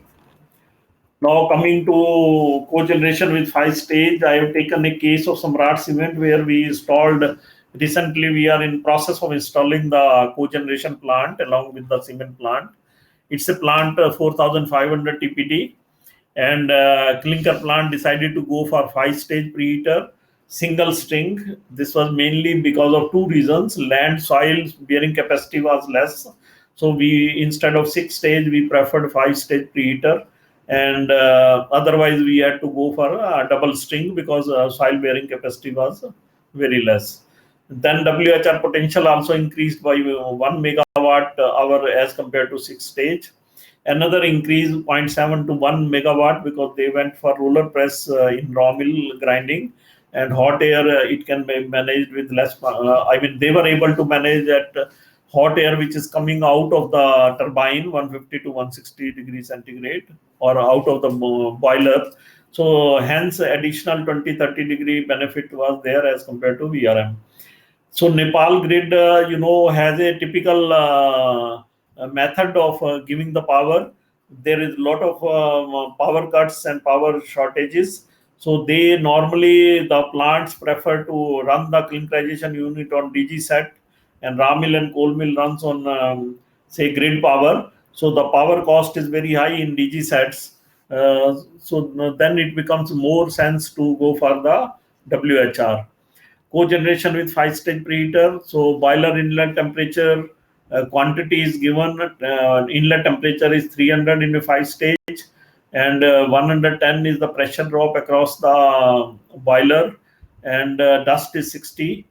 Now coming to cogeneration with 5-stage, I have taken a case of Samrat Cement where we installed recently. We are in process of installing the cogeneration plant along with the cement plant. It's a plant 4,500 TPD, and clinker plant decided to go for 5-stage preheater, single string. This was mainly because of two reasons. Land soil bearing capacity was less, so we, instead of 6-stage, we preferred 5-stage preheater, and otherwise we had to go for a double string because soil bearing capacity was very less. Then WHR potential also increased by 1 megawatt hour as compared to 6-stage. Another increase 0.7 to 1 megawatt because they went for roller press in raw mill grinding, and hot air it can be managed with less. They were able to manage at hot air which is coming out of the turbine 150 to 160 degrees centigrade or out of the boiler. So hence additional 20-30 degree benefit was there as compared to VRM. So Nepal grid, has a typical method of giving the power. There is a lot of power cuts and power shortages. So they normally, the plants prefer to run the clinkerization unit on DG set, and raw mill and coal mill runs on say grid power. So the power cost is very high in DG sets. So then it becomes more sense to go for the WHR. Cogeneration with 5-stage preheater. So boiler inlet temperature quantity is given. Inlet temperature is 300 in a 5-stage, and 110 is the pressure drop across the boiler, and dust is 60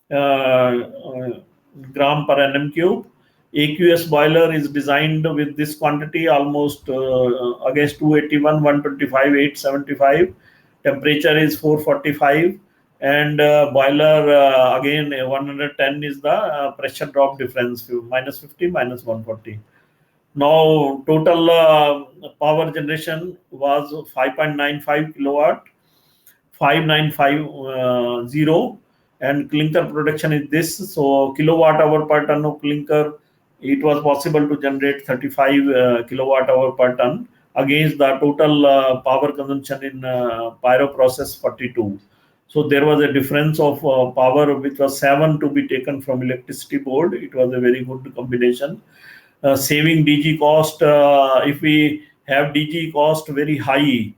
gram per nm cube. AQS boiler is designed with this quantity almost against 281, 125, 875. Temperature is 445. and boiler again 110 is the pressure drop difference, minus 50 minus 140. Now total power generation was 5.95 kilowatt, 5950, and clinker production is this. So kilowatt hour per ton of clinker, it was possible to generate 35 kilowatt hour per ton against the total power consumption in pyro process 42. So there was a difference of power which was 7 to be taken from electricity board. It was a very good combination. Saving DG cost, if we have DG cost very high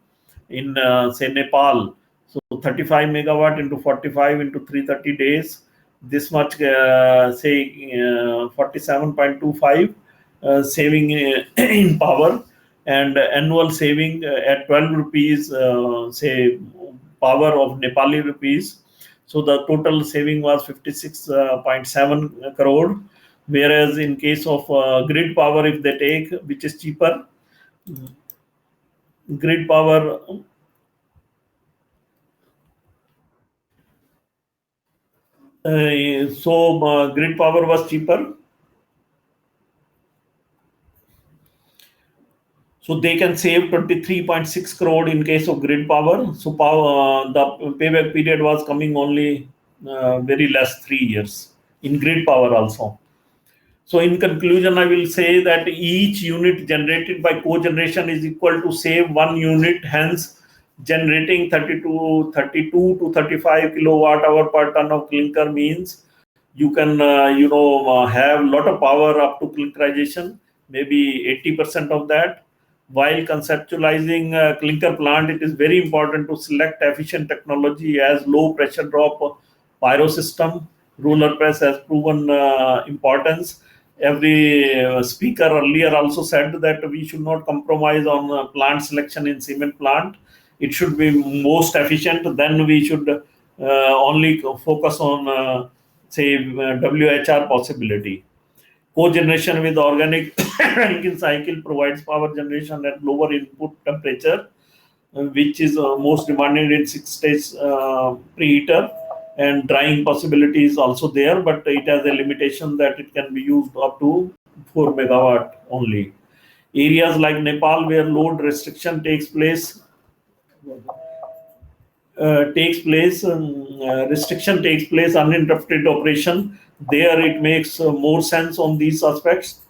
in say Nepal, so 35 megawatt into 45 into 330 days, this much say 47.25 saving in power, and annual saving at 12 rupees say power of Nepali rupees. So the total saving was 56.7 crore. Whereas in case of grid power, if they take, which is cheaper, grid power grid power was cheaper, so they can save 23.6 crore in case of grid power. So power, the payback period was coming only very less, 3 years in grid power also. So in conclusion, I will say that each unit generated by cogeneration is equal to save 1 unit, hence generating 32 to 35 kilowatt hour per ton of clinker means you can have a lot of power up to clinkerization, maybe 80% of that. While conceptualizing clinker plant, it is very important to select efficient technology as low pressure drop pyro system. Roller press has proven importance. Every speaker earlier also said that we should not compromise on plant selection in cement plant. It should be most efficient. Then we should only focus on say WHR possibility. Cogeneration with organic Rankine cycle provides power generation at lower input temperature, which is most demanded in 6 stage preheater, and drying possibility is also there, but it has a limitation that it can be used up to 4 megawatt only. Areas like Nepal where load restriction takes place, restriction takes place, uninterrupted operation, there it makes more sense on these aspects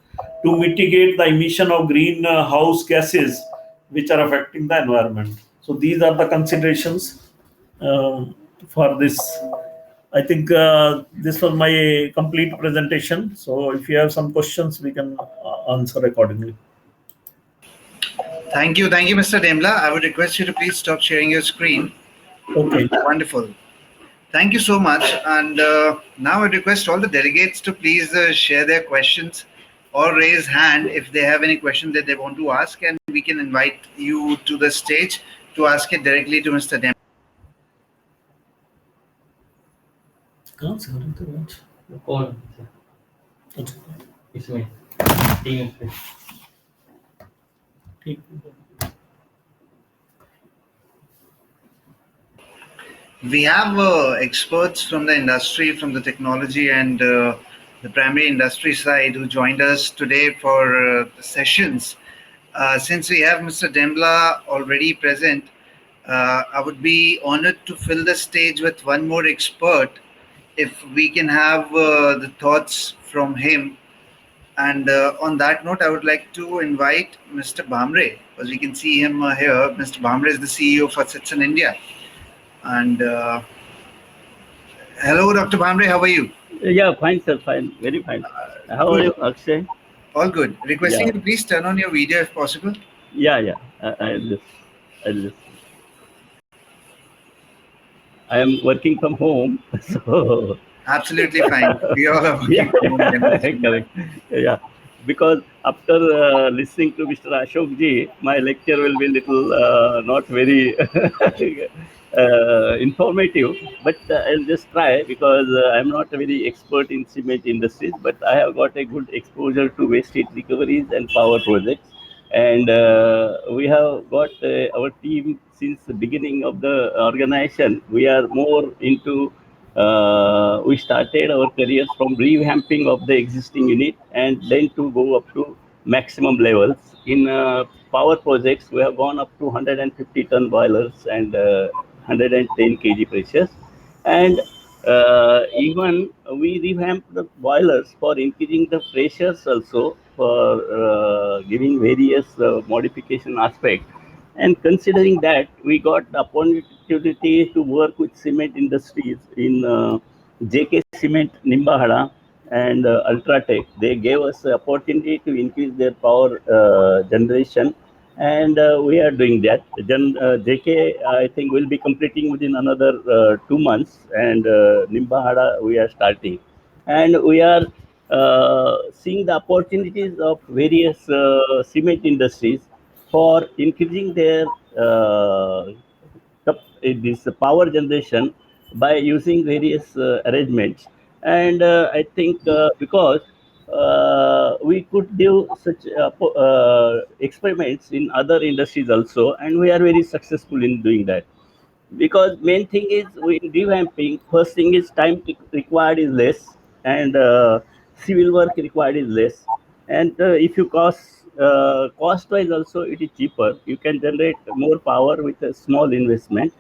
to mitigate the emission of greenhouse gases which are affecting the environment. So these are the considerations for this. I think this was my complete presentation. So if you have some questions, we can answer accordingly. Thank you, Mr. Demla. I would request you to please stop sharing your screen. Okay. Wonderful. Thank you so much. And now I request all the delegates to please share their questions or raise hand if they have any question that they want to ask, and we can invite you to the stage to ask it directly to Mr. Demla. कौन इसमें team पे ठीक. We have experts from the industry, from the technology and the primary industry side who joined us today for the sessions. Since we have Mr. Demla already present, I would be honored to fill the stage with one more expert if we can have the thoughts from him. And on that note, I would like to invite Mr. Bhamre, because we can see him here. Mr. Bhamre is the CEO of Atsitsan India. And hello, Dr. Bhamre, how are you? Yeah, fine, sir, fine, very fine. How are you, Akshay? All good. Requesting Yeah. you to please turn on your video if possible. Yeah, I'll just. I am working from home, so. Absolutely fine. We all are working Yeah, from home. definitely. correct. Yeah, because after listening to Mr. Ashok ji, my lecture will be little not very informative, but I'll just try because I'm not a very expert in cement industries, but I have got a good exposure to waste heat recoveries and power projects. And we have got our team since the beginning of the organization, we are more into. We started our careers from revamping of the existing unit and then to go up to maximum levels. In power projects, we have gone up to 150-ton boilers and 110 kg pressures. And even we revamped the boilers for increasing the pressures also for giving various modification aspects. And considering that, we got the opportunity to work with cement industries in JK Cement Nimbahara and Ultratech. They gave us the opportunity to increase their power generation, and we are doing that. JK, I think, will be completing within another 2 months, and Nimbahara we are starting, and we are seeing the opportunities of various cement industries for increasing their this power generation by using various arrangements. And I think because we could do such experiments in other industries also, and we are very successful in doing that. Because main thing is in revamping, first thing is time required is less, and civil work required is less. And if you cost wise also it is cheaper, you can generate more power with a small investment.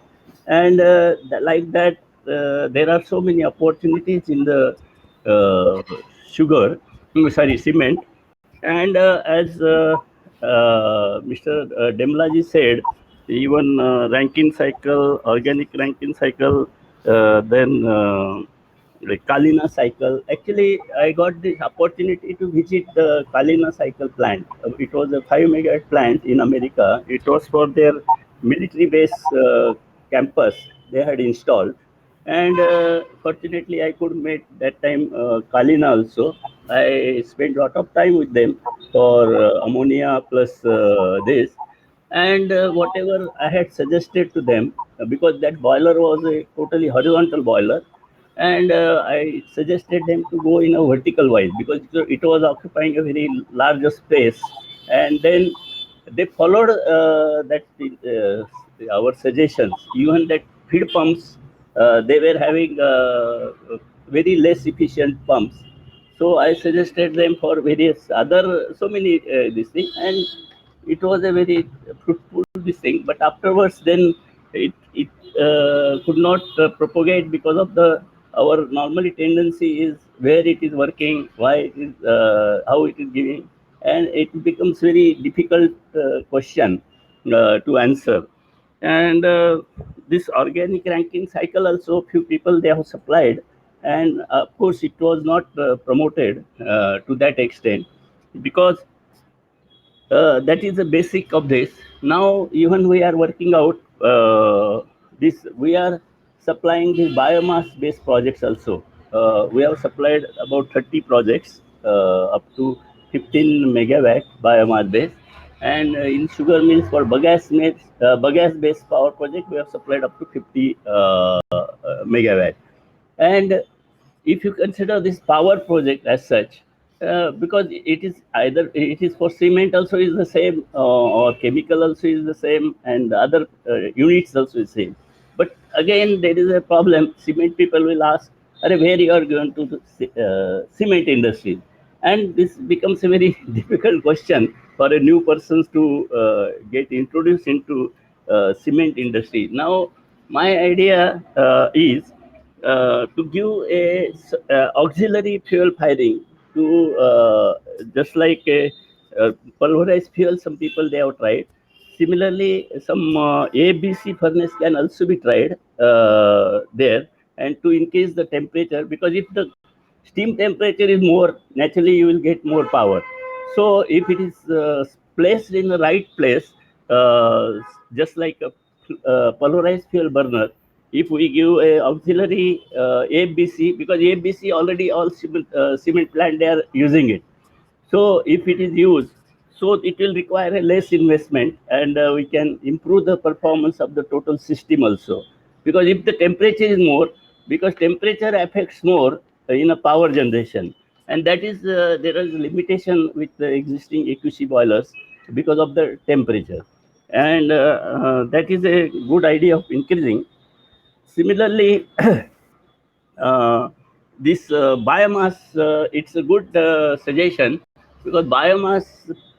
And like that, there are so many opportunities in the uh, sugar sorry, cement. And as Mr. Demlaji said, even Rankine cycle, organic Rankine cycle, then like Kalina cycle. Actually, I got this opportunity to visit the Kalina cycle plant. It was a 5 megawatt plant in America. It was for their military base campus they had installed. And fortunately, I could meet that time Kalina also. I spent a lot of time with them for ammonia plus this. And whatever I had suggested to them, because that boiler was a totally horizontal boiler, and I suggested them to go in a vertical wise because it was occupying a very large space. And then they followed that our suggestions. Even that feed pumps, they were having very less efficient pumps. So I suggested them for various other so many this thing, and it was a very fruitful this thing. But afterwards, then it could not propagate because of the our normally tendency is where it is working, why it is, how it is giving, and it becomes very difficult question to answer. And this organic ranking cycle also few people they have supplied, and of course it was not promoted to that extent because that is the basic of this. Now even we are working out this. We are supplying the biomass based projects also. We have supplied about 30 projects up to 15 megawatt biomass based. And in sugar mills for bagasse based power project, we have supplied up to 50 megawatt. And if you consider this power project as such, because it is either it is for cement also is the same, or chemical also is the same, and other units also is same. But again, there is a problem. Cement people will ask, "Are where you are going to the cement industry?" And this becomes a very difficult question for a new person to get introduced into cement industry. Now, my idea is to give a auxiliary fuel firing to just like a pulverized fuel. Some people they have tried. Similarly, some ABC furnace can also be tried there, and to increase the temperature, because if the steam temperature is more, naturally you will get more power. So if it is placed in the right place, just like a pulverized fuel burner, if we give a auxiliary ABC, because ABC already all cement plant they are using it. So if it is used, so it will require a less investment, and we can improve the performance of the total system also. Because if the temperature is more, because temperature affects more in a power generation, and that is there is a limitation with the existing AQC boilers because of the temperature. and that is a good idea of increasing. Similarly, this biomass, it's a good suggestion, because biomass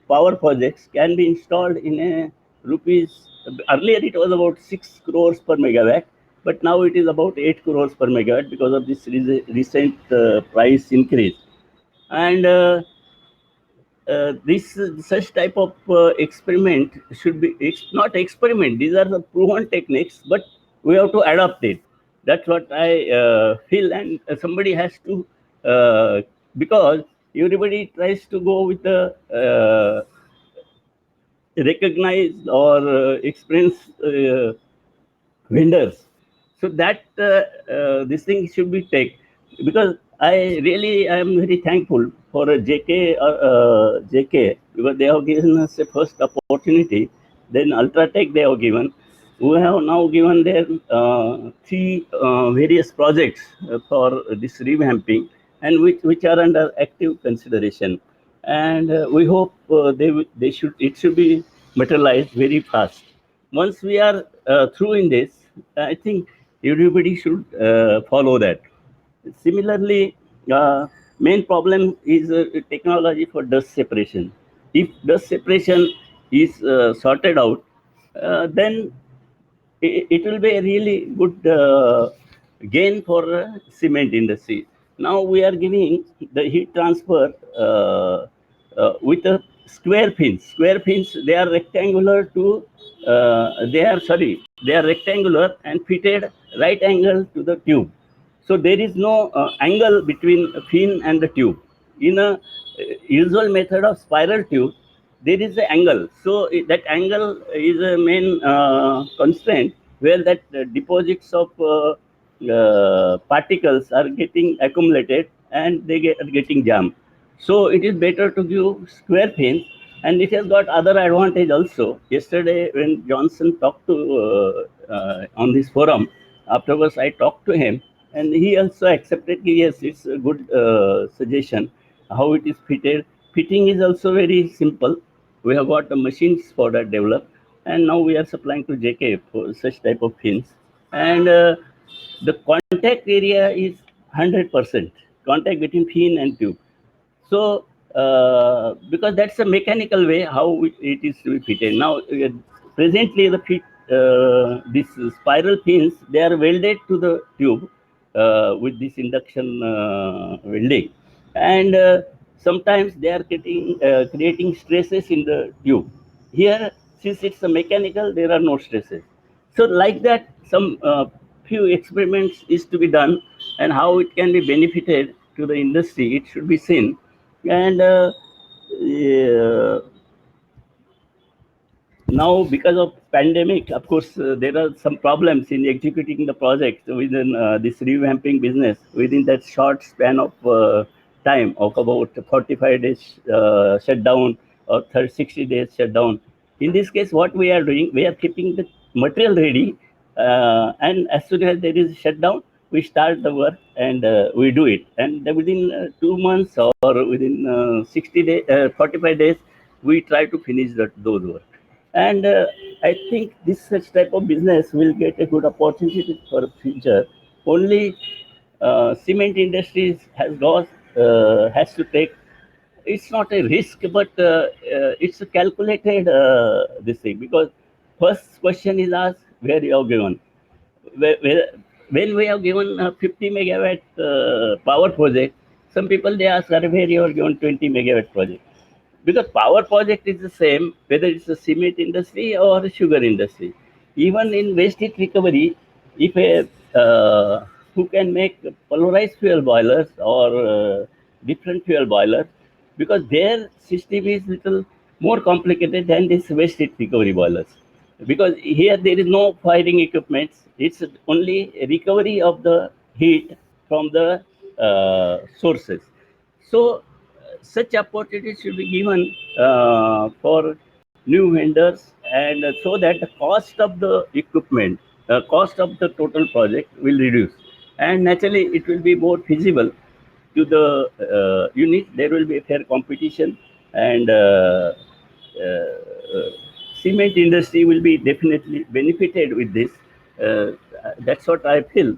power projects can be installed in a rupees. Earlier it was about 6 crores per megawatt, but now it is about 8 crores per megawatt because of this recent price increase. And this such type of experiment should be not experiment. These are the proven techniques, but we have to adapt it. That's what I feel, and somebody has to, because everybody tries to go with the recognized or experienced vendors. So that this thing should be take, because I am very thankful for JK, because they have given us a first opportunity. Then Ultratech they have given. We have now given their three various projects for this revamping, and which are under active consideration. And we hope they should it should be materialized very fast. Once we are through in this, I think everybody should follow that. Similarly, main problem is technology for dust separation. If dust separation is sorted out, then it will be a really good gain for cement industry. Now we are giving the heat transfer with a square fins. Square fins, they are rectangular to, they are rectangular and fitted right angle to the tube. So there is no angle between fin and the tube. In a usual method of spiral tube, there is an angle. So that angle is a main constraint, where that deposits of particles are getting accumulated and they are getting jammed. So it is better to give square fins, and it has got other advantage also. Yesterday, when Johnson talked to on this forum, afterwards I talked to him, and he also accepted. Yes, it's a good suggestion. How it is fitted. Fitting is also very simple. We have got the machines for that developed, and now we are supplying to JK for such type of fins. And the contact area is 100% contact between fin and tube. So, because that's a mechanical way how it is to be fitted. Now, presently the these spiral pins, they are welded to the tube with this induction welding, and sometimes they are getting creating stresses in the tube. Here, since it's a mechanical, there are no stresses. So, like that, some few experiments is to be done, and how it can be benefited to the industry, it should be seen. And now, because of pandemic, of course, there are some problems in executing the project within this revamping business within that short span of time of about 45 days shutdown, or 30, 60 days shutdown. In this case, what we are doing, we are keeping the material ready, and as soon as there is shutdown, we start the work, and we do it. And within 2 months, or within 60 days, 45 days, we try to finish those work. And I think this such type of business will get a good opportunity for the future. Only cement industries has to take. It's not a risk, but it's a calculated this thing, because first question is asked where you have given. Where, when we have given a 50 megawatt power project, some people they ask, "Are where you have given 20 megawatt project?" Because power project is the same whether it's a cement industry or a sugar industry. Even in waste heat recovery, if a who can make polarized fuel boilers or different fuel boilers, because their system is little more complicated than this waste heat recovery boilers, because here there is no firing equipment. It's only recovery of the heat from the sources. So such opportunities should be given for new vendors, and so that the cost of the equipment, cost of the total project will reduce, and naturally it will be more feasible to the unit. There will be a fair competition, and cement industry will be definitely benefited with this. That's what I feel.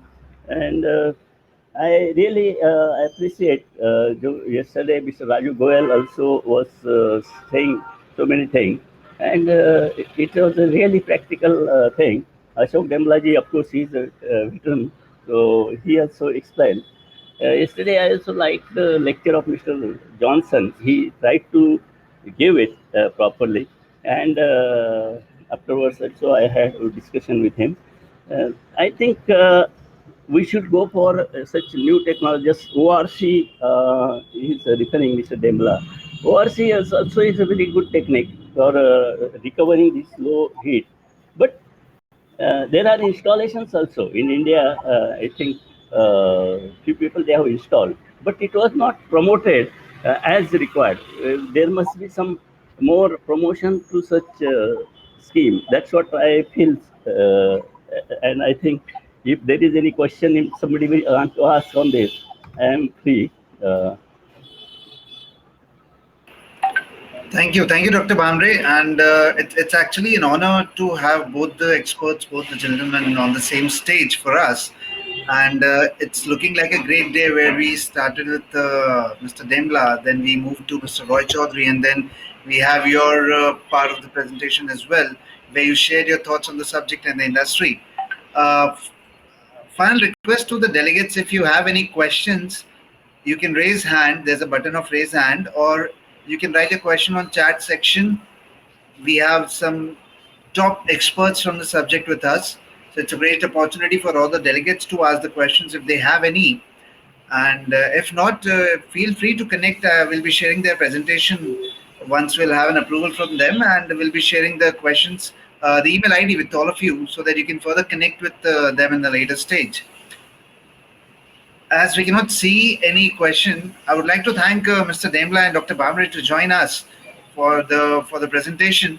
And I really appreciate yesterday Mr. Raju Goyal also was saying so many things, and it was a really practical thing. Ashok Demlaji, of course, he's a veteran, so he also explained. Yesterday, I also liked the lecture of Mr. Johnson. He tried to give it properly, and afterwards, also, I had a discussion with him. I think we should go for such new technologies. ORC is referring Mr. Demla. ORC is also is a very good technique for recovering this low heat. But there are installations also in India. I think few people they have installed, but it was not promoted as required. There must be some more promotion to such scheme. That's what I feel, and I think if there is any question, if somebody will want to ask on this, I am free. Thank you, Dr. Bhamre, and it's actually an honor to have both the experts, both the gentlemen, on the same stage for us. And it's looking like a great day where we started with Mr. Demla, then we moved to Mr. Roy Chaudhary, and then we have your part of the presentation as well, where you shared your thoughts on the subject and the industry. Final request to the delegates: if you have any questions, you can raise hand. There's a button of raise hand, or you can write a question on chat section. We have some top experts from the subject with us, so it's a great opportunity for all the delegates to ask the questions if they have any. And if not, feel free to connect. We'll be sharing their presentation once we'll have an approval from them, and we'll be sharing the questions, the email ID with all of you, so that you can further connect with them in the later stage. As we cannot see any question, I would like to thank Mr. Demla and Dr. Bhamre to join us for the presentation.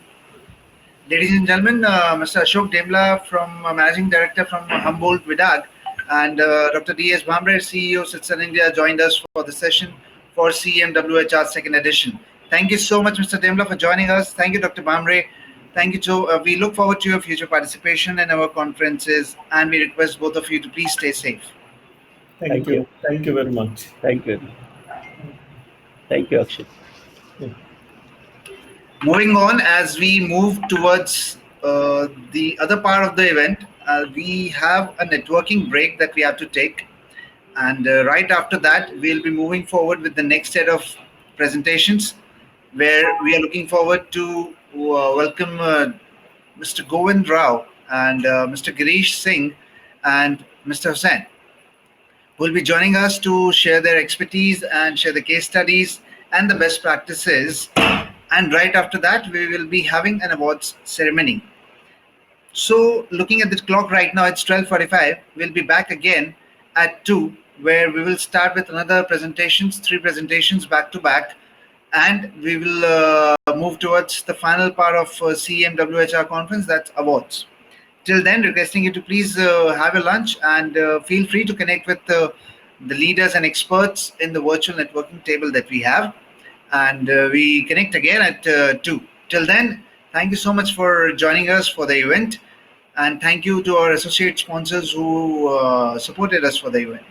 Ladies and gentlemen, Mr. Ashok Demla, from Managing Director from Humboldt Vidag, and Dr. D.S. Bhamre, CEO Sitsan India, joined us for the session for CEMWHR second edition. Thank you so much, Mr. Demla, for joining us. Thank you, Dr. Bhamre. Thank you, Joe. We look forward to your future participation in our conferences, and we request both of you to please stay safe. Thank you. Thank you very much. Thank you. Thank you, Akshay. Yeah. Moving on, as we move towards the other part of the event, we have a networking break that we have to take. And right after that, we'll be moving forward with the next set of presentations, where we are looking forward to welcome Mr. Govind Rao and Mr. Girish Singh and Mr. Hussain, who will be joining us to share their expertise and share the case studies and the best practices. And right after that, we will be having an awards ceremony. So looking at the clock right now, it's 12:45. We'll be back again at 2, where we will start with another presentations, 3 presentations back to back. And we will move towards the final part of CEMWHR conference, that's awards. Till then, requesting you to please have a lunch, and feel free to connect with the leaders and experts in the virtual networking table that we have. And we connect again at 2. Till then, thank you so much for joining us for the event. And thank you to our associate sponsors who supported us for the event.